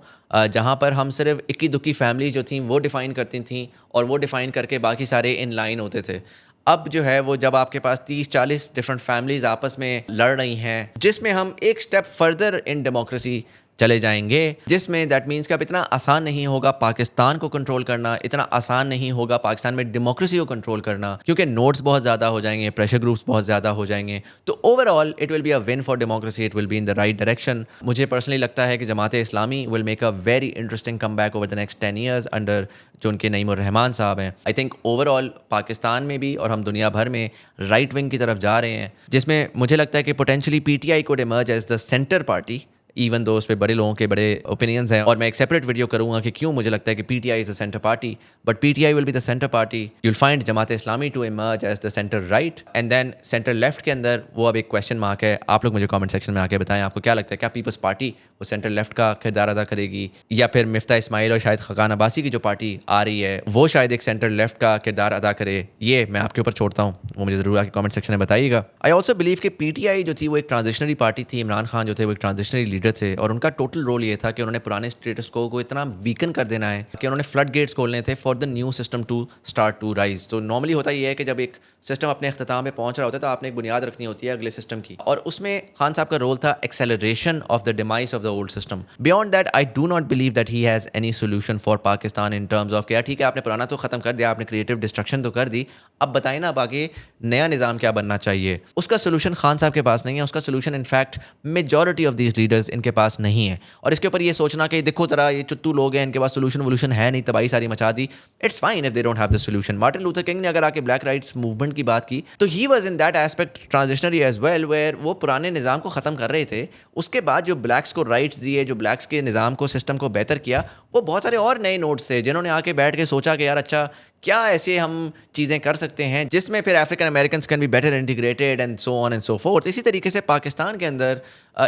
जहाँ पर हम सिर्फ इक्की दुक्की फैमिली जो थी वो डिफ़ाइन करती थी और वो डिफ़ाइन करके बाकी सारे इन लाइन होते थे. अब जो है वो जब आपके पास 30-40 डिफरेंट फैमिलीज़ आपस में लड़ रही हैं, जिसमें हम एक स्टेप फर्दर इन डेमोक्रेसी चले जाएंगे, जिसमें दैट मीन्स कि अब इतना आसान नहीं होगा पाकिस्तान को कंट्रोल करना, इतना आसान नहीं होगा पाकिस्तान में डेमोक्रेसी को कंट्रोल करना, क्योंकि नोट्स बहुत ज़्यादा हो जाएंगे, प्रेशर ग्रुप्स बहुत ज़्यादा हो जाएंगे. तो overall it will be a win for democracy, it will be in the right direction. मुझे पर्सनली लगता है कि Jamaat Islami will make a very interesting come back over the next 10 years under जो उनके नईमुर रहमान साहब हैं. आई थिंक ओवरऑल पाकिस्तान में भी और हम दुनिया भर में राइट विंग की तरफ जा रहे हैं, जिसमें मुझे लगता है कि potentially PTI could emerge as the centre party, even though उस पर बड़े लोगों के बड़े ओपिनियंस हैं और मैं एक सेपरेट वीडियो करूँगा कि क्यों मुझे लगता है कि PTI is the centre party, but PTI will be the centre party. You'll find Jamaat Islami to emerge as the centre right and then centre left के अंदर वो अब एक क्वेश्चन मार्क है. आप लोग मुझे कमेंट सेक्शन में आके बताएं आपको क्या लगता है, क्या पीपल्स पार्टी वो सेंटर लेफ्ट का किरदार अदा करेगी, या फिर मिफ्ता इस्माइल और शायद खकान अब्बासी की जो पार्टी आ रही है वो शायद एक सेंटर लेफ्ट का किरदार अदा करे. ये मैं आपके ऊपर छोड़ता हूँ, वो मुझे ज़रूर आके कमेंट सेक्शन में बताइएगा. आई ऑल्सो बिलीव कि PTI जो थी वो एक ट्रांजिशनरी पार्टी थी. इमरान खान जो थे वो एक ट्रांजिशनरी लीडर थे और उनका टोटल रोल ये था कि उन्होंने पुराने स्टेटस को इतना वीकन कर देना है कि उन्होंने फ्लड गेट्स खोलने थे for the new system to start to rise. तो नॉर्मली होता ये है कि जब एक सिस्टम अपने अख्ताम पे पहुंच रहा होता है तो आपने एक बुनियाद रखनी होती है अगले सिस्टम की, और उसमें खान साहब का रोल था acceleration of the demise of the old system. Beyond that I do not believe that he has any solution for Pakistan in terms of कि यार ठीक है आपने पुराना तो ख़त्म कर दिया, आपने क्रिएटिव डिस्ट्रक्शन तो कर दी, अब बताइए ना अब आगे नया निज़ाम क्या बनना चाहिए. उसका सोल्यूशन खान साहब के पास नहीं है. उसका solution in fact majority of these leaders इनके पास नहीं है. और इसके ऊपर ये सोचना कि देखो ज़रा ये चुत्तू लोग हैं, इनके पास सोल्यूशन वोल्यूशन है नहीं, तबाही सारी मचा दी. It's fine if they don't have the solution. Martin Luther King ने अगर आके ब्लैक राइट्स मूवमेंट की बात की तो he was in that aspect transitionary as well, where वो पुराने निज़ाम को ख़त्म कर रहे थे. उसके बाद जो ब्लैक्स को राइट्स दिए, जो ब्लैक्स के निज़ाम को, सिस्टम को बेहतर किया, वो बहुत सारे और नए नोट्स थे जिन्होंने आके बैठ के सोचा कि यार अच्छा क्या ऐसे हम चीज़ें कर सकते हैं जिसमें फिर African American can be better integrated and so on and so fourth. इसी तरीके से पाकिस्तान के अंदर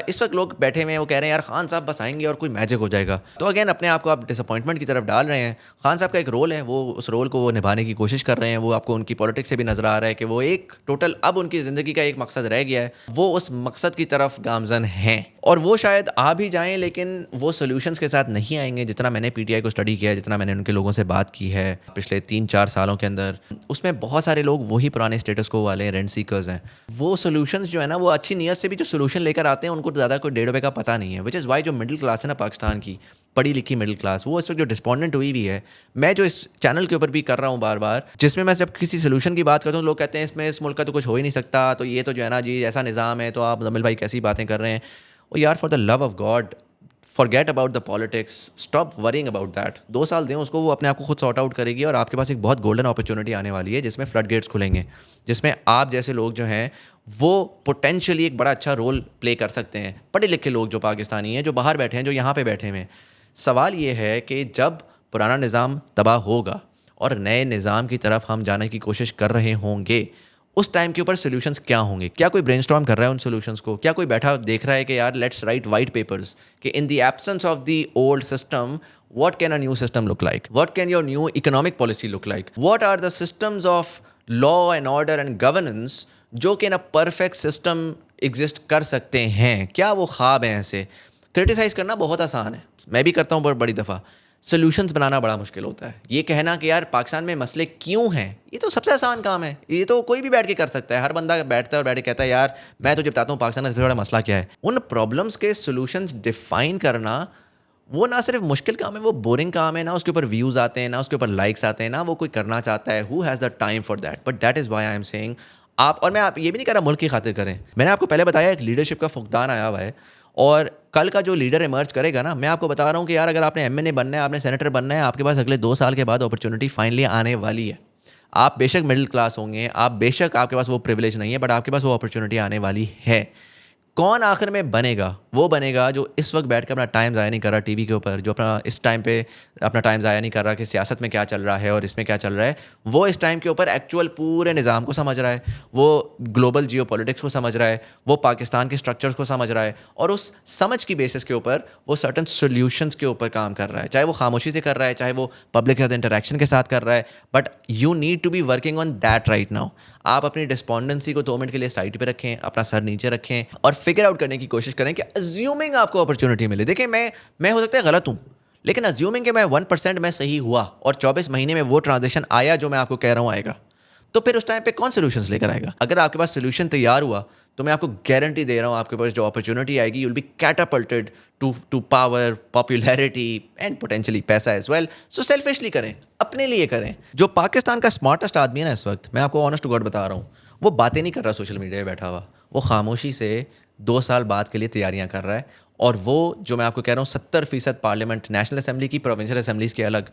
इस वक्त लोग बैठे हुए हैं, वो कह रहे हैं यार खान साहब बस आएंगे और कोई मैजिक हो जाएगा. तो अगेन अपने आप को आप डिसअपॉइंटमेंट की तरफ डाल रहे हैं. खान साहब का एक रोल है, वो उस रोल को वो निभाने की कोशिश कर रहे हैं. वो आपको उनकी पॉलिटिक्स से भी नजर आ रहा है कि वो एक टोटल अब उनकी ज़िंदगी का एक मकसद रह गया है, वो उस मकसद की तरफ गामजन हैं और वो शायद आ भी जाएं लेकिन वो सोल्यूशंस के साथ नहीं आएंगे. जितना मैंने PTI को स्टडी किया है, जितना मैंने उनके लोगों से बात की है पिछले 3-4 सालों के अंदर, उसमें बहुत सारे लोग वही पुराने स्टेटस को वाले रेंट सीकर्स हैं. वो सोल्यूशंस जो है ना, वो अच्छी नीयत से भी जो सोल्यूशन लेकर आते हैं उनको ज़्यादा कोई ₹1.5 का पता नहीं है. विच इज़ वाई जो मिडिल क्लास है ना पाकिस्तान की, पढ़ी लिखी मिडिल क्लास, वो इस वक्त जो डिस्पॉन्डेंट हुई भी है, मैं जो इस चैनल के ऊपर भी कर रहा हूँ बार बार, जिसमें मैं जब किसी सोल्यूशन की बात करता हूँ लोग कहते हैं इसमें इस मुल्क का तो कुछ हो ही नहीं सकता, तो ये तो जो है ना जी ऐसा निज़ाम है, तो आप जमील भाई कैसी बातें कर रहे हैं. ओ यार, for the love of God forget about the politics, stop worrying about that. 2 साल दें उसको, वो अपने आप को खुद सॉर्ट आउट करेगी और आपके पास एक बहुत गोल्डन अपॉर्चुनिटी आने वाली है जिसमें फ्लड गेट्स खुलेंगे, जिसमें आप जैसे लोग जो हैं वो पोटेंशियली एक बड़ा अच्छा रोल प्ले कर सकते हैं. पढ़े लिखे लोग जो पाकिस्तानी हैं, जो बाहर बैठे हैं, जो यहाँ पे बैठे हैं. सवाल ये है कि जब पुराना निज़ाम तबाह होगा और नए निज़ाम की तरफ हम जाने की कोशिश कर रहे होंगे, उस टाइम के ऊपर सोल्यूशंस क्या होंगे? क्या कोई ब्रेनस्टॉर्म कर रहा है उन सोल्यूशंस को? क्या कोई बैठा देख रहा है कि यार लेट्स राइट वाइट पेपर्स कि in the absence of the old system what can a new system look like, what can your new economic policy look like, what are the systems of law and order and governance जो कि in a perfect system exist कर सकते हैं? क्या वो ख्वाब हैं ऐसे? क्रिटिसाइज़ करना बहुत आसान है, मैं भी करता हूँ बहुत बड़ी दफ़ा। सॉल्यूशंस बनाना बड़ा मुश्किल होता है। ये कहना कि यार पाकिस्तान में मसले क्यों हैं, ये तो सबसे आसान काम है, ये तो कोई भी बैठ के कर सकता है। हर बंदा बैठता है और बैठ के कहता है यार मैं तुझे बताता हूँ पाकिस्तान में सबसे बड़ा मसला क्या है। उन प्रॉब्लम्स के सॉल्यूशंस डिफाइन करना वो ना सिर्फ मुश्किल काम है, वो बोरिंग काम है, ना उसके ऊपर व्यूज़ आते हैं, ना उसके ऊपर लाइक्स आते हैं, ना वो कोई करना चाहता है। Who has the time for that? But that is why I am saying आप, और मैं आप ये भी नहीं कह रहा मुल्क की खातिर करें। मैंने आपको पहले बताया एक लीडरशिप का फुकदान आया हुआ है, और कल का जो लीडर इमर्ज करेगा ना, मैं आपको बता रहा हूँ कि यार अगर आपने एमएनए बनना है, आपने सेनेटर बनना है, आपके पास अगले 2 साल के बाद अपॉर्चुनिटी फाइनली आने वाली है। आप बेशक मिडिल क्लास होंगे, आप बेशक आपके पास वो प्रिविलेज नहीं है, बट आपके पास वो अपॉर्चुनिटी आने वाली है। कौन आखिर में बनेगा? वो बनेगा जो इस वक्त बैठ कर अपना टाइम ज़ाया नहीं कर रहा टीवी के ऊपर, जो अपना इस टाइम पे अपना टाइम ज़ाया नहीं कर रहा कि सियासत में क्या चल रहा है और इसमें क्या चल रहा है। वो इस टाइम के ऊपर एक्चुअल पूरे निज़ाम को समझ रहा है, वो ग्लोबल जियो पॉलिटिक्स को समझ रहा है, वो पाकिस्तान के स्ट्रक्चर्स को समझ रहा है, और उस समझ की बेसिस के ऊपर वो सर्टन सोल्यूशंस के ऊपर काम कर रहा है। चाहे वो खामोशी से कर रहा है, चाहे वो पब्लिक के साथ इंटरेक्शन के साथ कर रहा है, but you need to be working on that right now. आप अपनी डिस्पॉन्डेंसी को 2 मिनट के लिए साइड पे रखें, अपना सर नीचे रखें और फिगर आउट करने की कोशिश करें कि अज्यूमिंग आपको अपॉर्चुनिटी मिले। देखिए मैं हो सकता है गलत हूँ, लेकिन अज्यूमिंग कि मैं 1% में सही हुआ और 24 महीने में वो ट्रांजेक्शन आया जो मैं आपको कह रहा हूँ आएगा, तो फिर उस टाइम पे कौन सोल्यूशंस लेकर आएगा? अगर आपके पास सोल्यूशन तैयार हुआ तो मैं आपको गारंटी दे रहा हूँ आपके पास जो अपॉर्चुनिटी आएगी, you will be catapulted to power, popularity and potentially पैसा एज वेल। सो सेल्फिशली करें, अपने लिए करें। जो पाकिस्तान का स्मार्टेस्ट आदमी है ना इस वक्त, मैं आपको ऑनेस्ट टू गॉड बता रहा हूँ, वो बातें नहीं कर रहा सोशल मीडिया पे बैठा हुआ, वो खामोशी से 2 साल बाद के लिए तैयारियां कर रहा है। और वो जो मैं आपको कह रहा हूँ 70% पार्लियामेंट, नेशनल असेंबली की, प्रोविंशियल असेंबलीज़ के अलग,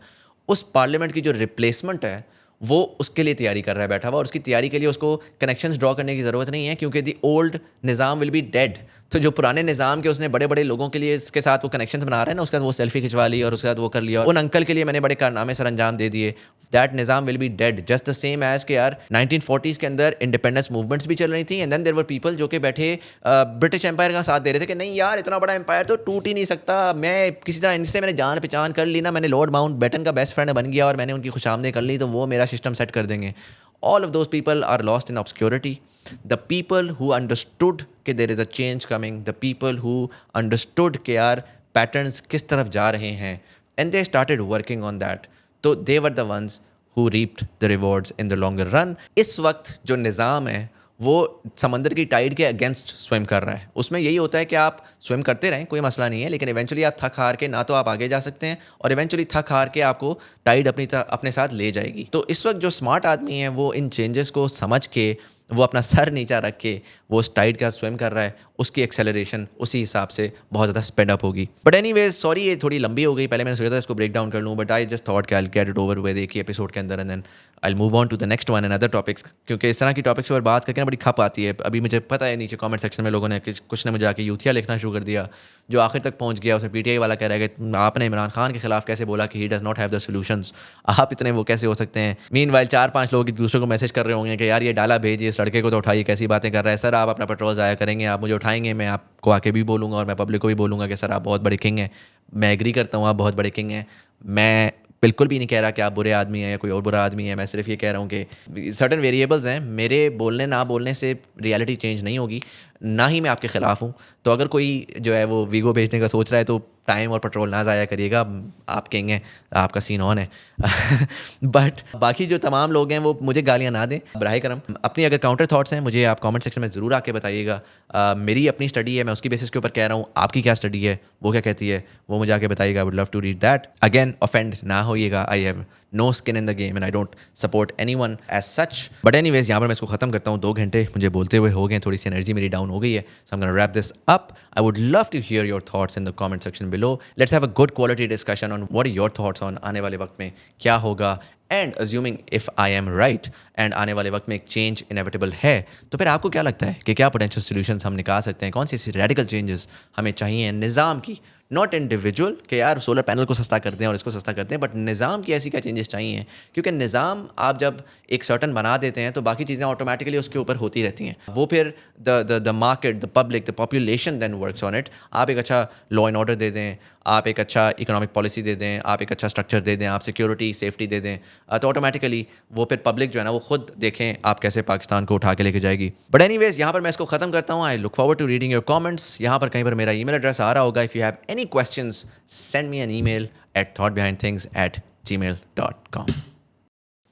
उस पार्लियामेंट की जो रिप्लेसमेंट है वो उसके लिए तैयारी कर रहा है बैठा हुआ। और उसकी तैयारी के लिए उसको कनेक्शंस ड्रॉ करने की ज़रूरत नहीं है, क्योंकि the old Nizam will be dead. तो जो पुराने निज़ाम के उसने बड़े बड़े लोगों के लिए इसके साथ वो कनेक्शंस बना रहा है ना, उसके साथ वो सेल्फी खिंचवा ली और उसके साथ वो कर लिया, उन अंकल के लिए मैंने बड़े कारनामे सर अंजाम दे दिए, दैट निज़ाम will be dead just the same as के यार 1940s के अंदर इंडिपेंडेंस मूवमेंट्स भी चल रही थी, and then there were people जो कि बैठे ब्रिटिश एम्पायर का साथ दे रहे थे कि नहीं यार इतना बड़ा एम्पायर तो टूट ही नहीं सकता, मैं किसी तरह इनसे मैंने जान पहचान कर ली ना, मैंने लॉर्ड माउंट बेटन का बेस्ट फ्रेंड बन गया और मैंने उनकी खुशामदीद कर ली, तो वो मेरा सिस्टम सेट कर देंगे। All of those people are lost in obscurity. The people who understood कि there is a change coming, the people who understood कि यार patterns किस तरफ जा रहे हैं, and they started working on that. तो they were the ones who reaped the rewards in the longer run. इस वक्त जो निज़ाम है वो समंदर की टाइड के अगेंस्ट स्विम कर रहा है। उसमें यही होता है कि आप स्विम करते रहें, कोई मसला नहीं है, लेकिन इवेंचुअली आप थक हार के ना तो आप आगे जा सकते हैं, और इवेंचुअली थक हार के आपको टाइड अपने साथ ले जाएगी। तो इस वक्त जो स्मार्ट आदमी है वो इन चेंजेस को समझ के, वो अपना सर नीचा रख के वो उस टाइड का स्विम कर रहा है, उसकी एक्सेलरेशन उसी हिसाब से बहुत ज़्यादा स्पीड अप होगी। बट एनीवेज सॉरी ये थोड़ी लंबी हो गई, पहले मैंने सोचा था इसको ब्रेक डाउन कर लूँ, बट आई जस्ट थॉट कि I will get it over with एक ही एपिसोड के अंदर, and then I move on to the next one and other topics. क्योंकि इस तरह की टॉपिक्स पर बात करके ना बड़ी खप आती है। अभी मुझे पता है नीचे कमेंट सेक्शन में लोगों ने कुछ ने मुझे आके यूथिया लिखना शुरू कर दिया, जो आखिर तक पहुंच गया। उसमें पीटीआई वाला कह रहा है कि आपने इमरान खान के खिलाफ कैसे बोला कि he does not have the solutions, आप इतने वो कैसे हो सकते हैं। मीनवाइल 4-5 लोग एक दूसरे को मैसेज कर रहे होंगे कि यार ये डाला भेजिए, इस लड़के को तो उठाइए, कैसी बातें कर रहा है सर, आप अपना पेट्रोल ज़ाया करेंगे, आप मुझे उठाएंगे, मैं आपको आके भी बोलूँगा और मैं पब्लिक को भी बोलूँगा कि सर आप बहुत बड़े किंग हैं। मैं एग्री करता हूँ आप बहुत बड़े किंग हैं, मैं बिल्कुल भी नहीं कह रहा कि आप बुरे आदमी हैं या कोई और बुरा आदमी है। मैं सिर्फ ये कह रहा हूँ कि सर्टन वेरिएबल्स हैं, मेरे बोलने ना बोलने से रियलिटी चेंज नहीं होगी, ना ही मैं आपके ख़िलाफ़ हूँ। तो अगर कोई जो है वो वीगो बेचने का सोच रहा है तो टाइम और पेट्रोल ना ज़ाया करिएगा, आप कहेंगे आपका सीन ऑन है। बट बाकी जो तमाम लोग हैं वो मुझे गालियाँ ना दें बराए करम। अपनी अगर काउंटर थॉट्स हैं मुझे आप कमेंट सेक्शन में ज़रूर आके बताइएगा। मेरी अपनी स्टडी है, मैं उसकी बेसिस के ऊपर कह रहा हूँ, आपकी क्या स्टडी है, वो क्या कहती है, वो मुझे आके बताइएगा। I would love to read that. Again offend ना होइएगा, I have no skin in the game and I don't support anyone as such. But anyways यहाँ पर मैं इसको ख़त्म करता हूँ, 2 घंटे मुझे बोलते हुए हो गए, थोड़ी सी एनर्जी मेरी डाउन हो गई है। So I am gonna wrap this up. I would love to hear your thoughts in the comment section below. Let's have a good quality discussion on what are your thoughts on आने वाले वक्त में क्या होगा, and assuming if I am right and आने वाले वक्त में एक चेंज इनेविटेबल है, तो फिर आपको क्या लगता है कि क्या पोटेंशियल सॉल्यूशंस हम निकाल सकते हैं, कौन सी ऐसी रेडिकल चेंजेस हमें चाहिए निज़ाम की, नॉट इंडिविजुअल कि यार सोलर पैनल को सस्ता करते हैं और इसको सस्ता करते हैं, बट निज़ाम की ऐसी क्या चेंजेस चाहिए। क्योंकि निज़ाम आप जब एक सर्टन बना देते हैं तो बाकी चीज़ें ऑटोमेटिकली उसके ऊपर होती रहती हैं, वो फिर the market, the public, the population then works on it. आप एक अच्छा लॉ एंड ऑर्डर दे दें, आप एक अच्छा इकोनॉमिक पॉलिसी दे दें, आप एक अच्छा स्ट्रक्चर दे दें, आप सिक्योरिटी सेफ्टी दे दें, तो ऑटोमेटिकली वो फिर पब्लिक जो है ना वो खुद देखें आप कैसे पाकिस्तान को उठा के लेके जाएगी. बट एनीवेज यहाँ पर मैं इसको ख़त्म करता हूँ. I look forward to reading your comments. यहाँ पर कहीं पर मेरा ईमेल एड्रेस आ रहा होगा. If you have any questions send me an email at thoughtbehindthings@gmail.com.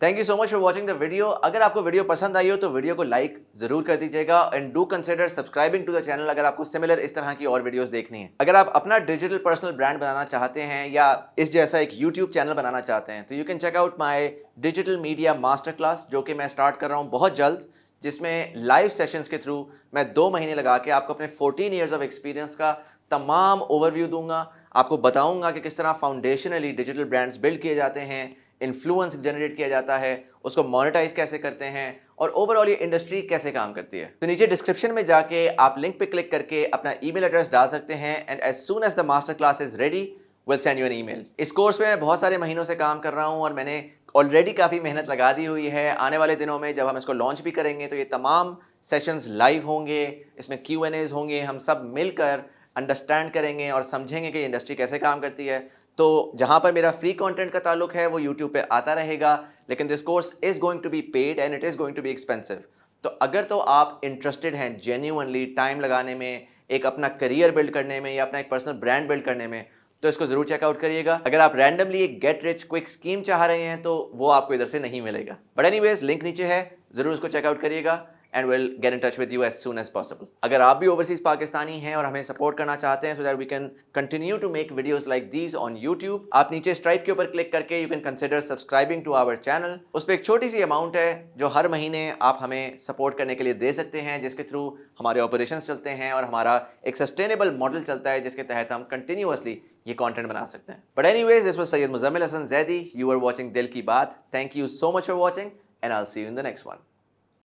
Thank you so much for watching the video. अगर आपको वीडियो पसंद आई हो तो वीडियो को लाइक जरूर कर दीजिएगा and do consider subscribing to the channel अगर आपको सिमिलर इस तरह की और वीडियोस देखनी है. अगर आप अपना डिजिटल पर्सनल ब्रांड बनाना चाहते हैं या इस जैसा एक यूट्यूब चैनल बनाना चाहते हैं तो you can check out my digital media master class जो कि मैं स्टार्ट कर रहा हूँ बहुत जल्द, जिसमें लाइव सेशंस के थ्रू मैं 2 महीने लगा के आपको अपने 14 ईयर्स ऑफ एक्सपीरियंस का तमाम ओवरव्यू दूंगा. आपको बताऊंगा कि किस तरह फाउंडेशनली डिजिटल ब्रांड्स बिल्ड किए जाते हैं, इन्फ्लुएंस जनरेट किया जाता है, उसको मोनेटाइज कैसे करते हैं और ओवरऑल ये इंडस्ट्री कैसे काम करती है. तो नीचे डिस्क्रिप्शन में जाके आप लिंक पे क्लिक करके अपना ईमेल एड्रेस डाल सकते हैं and as soon as the master class is ready will send you an email. इस कोर्स में मैं बहुत सारे महीनों से काम कर रहा हूँ और मैंने ऑलरेडी काफ़ी मेहनत लगा दी हुई है. आने वाले दिनों में जब हम इसको लॉन्च भी करेंगे तो ये तमाम सेशंस लाइव होंगे, इसमें Q&As होंगे, हम सब मिलकर अंडरस्टैंड करेंगे और समझेंगे कि इंडस्ट्री कैसे काम करती है. तो जहाँ पर मेरा फ्री कंटेंट का ताल्लुक है वो यूट्यूब पे आता रहेगा, लेकिन this course is going to be paid and it is going to be expensive. तो अगर तो आप इंटरेस्टेड हैं जेन्युइनली टाइम लगाने में, एक अपना करियर बिल्ड करने में या अपना एक पर्सनल ब्रांड बिल्ड करने में, तो इसको ज़रूर चेकआउट करिएगा. अगर आप रैंडमली एक गेट रिच क्विक स्कीम चाह रहे हैं तो वो आपको इधर से नहीं मिलेगा. बट एनीवेज लिंक नीचे है, ज़रूर उसको चेकआउट करिएगा and we'll get in touch with you as soon as possible. अगर आप भी ओवरसीज पाकिस्तानी हैं और हमें सपोर्ट करना चाहते हैं so that we can continue to make videos like these on YouTube, आप नीचे स्ट्राइप के ऊपर क्लिक करके you can consider subscribing to our channel. उस पर एक छोटी सी अमाउंट है जो हर महीने आप हमें सपोर्ट करने के लिए दे सकते हैं, जिसके थ्रू हमारे ऑपरेशंस चलते हैं और हमारा एक सस्टेनेबल मॉडल चलता है जिसके तहत हम कंटिन्यूअसली ये कंटेंट बना सकते हैं. But anyways this was Syed Muzammil Hasan Zaidi. You were watching दिल की बात. Thank you so much for watching and I'll see you in the next one.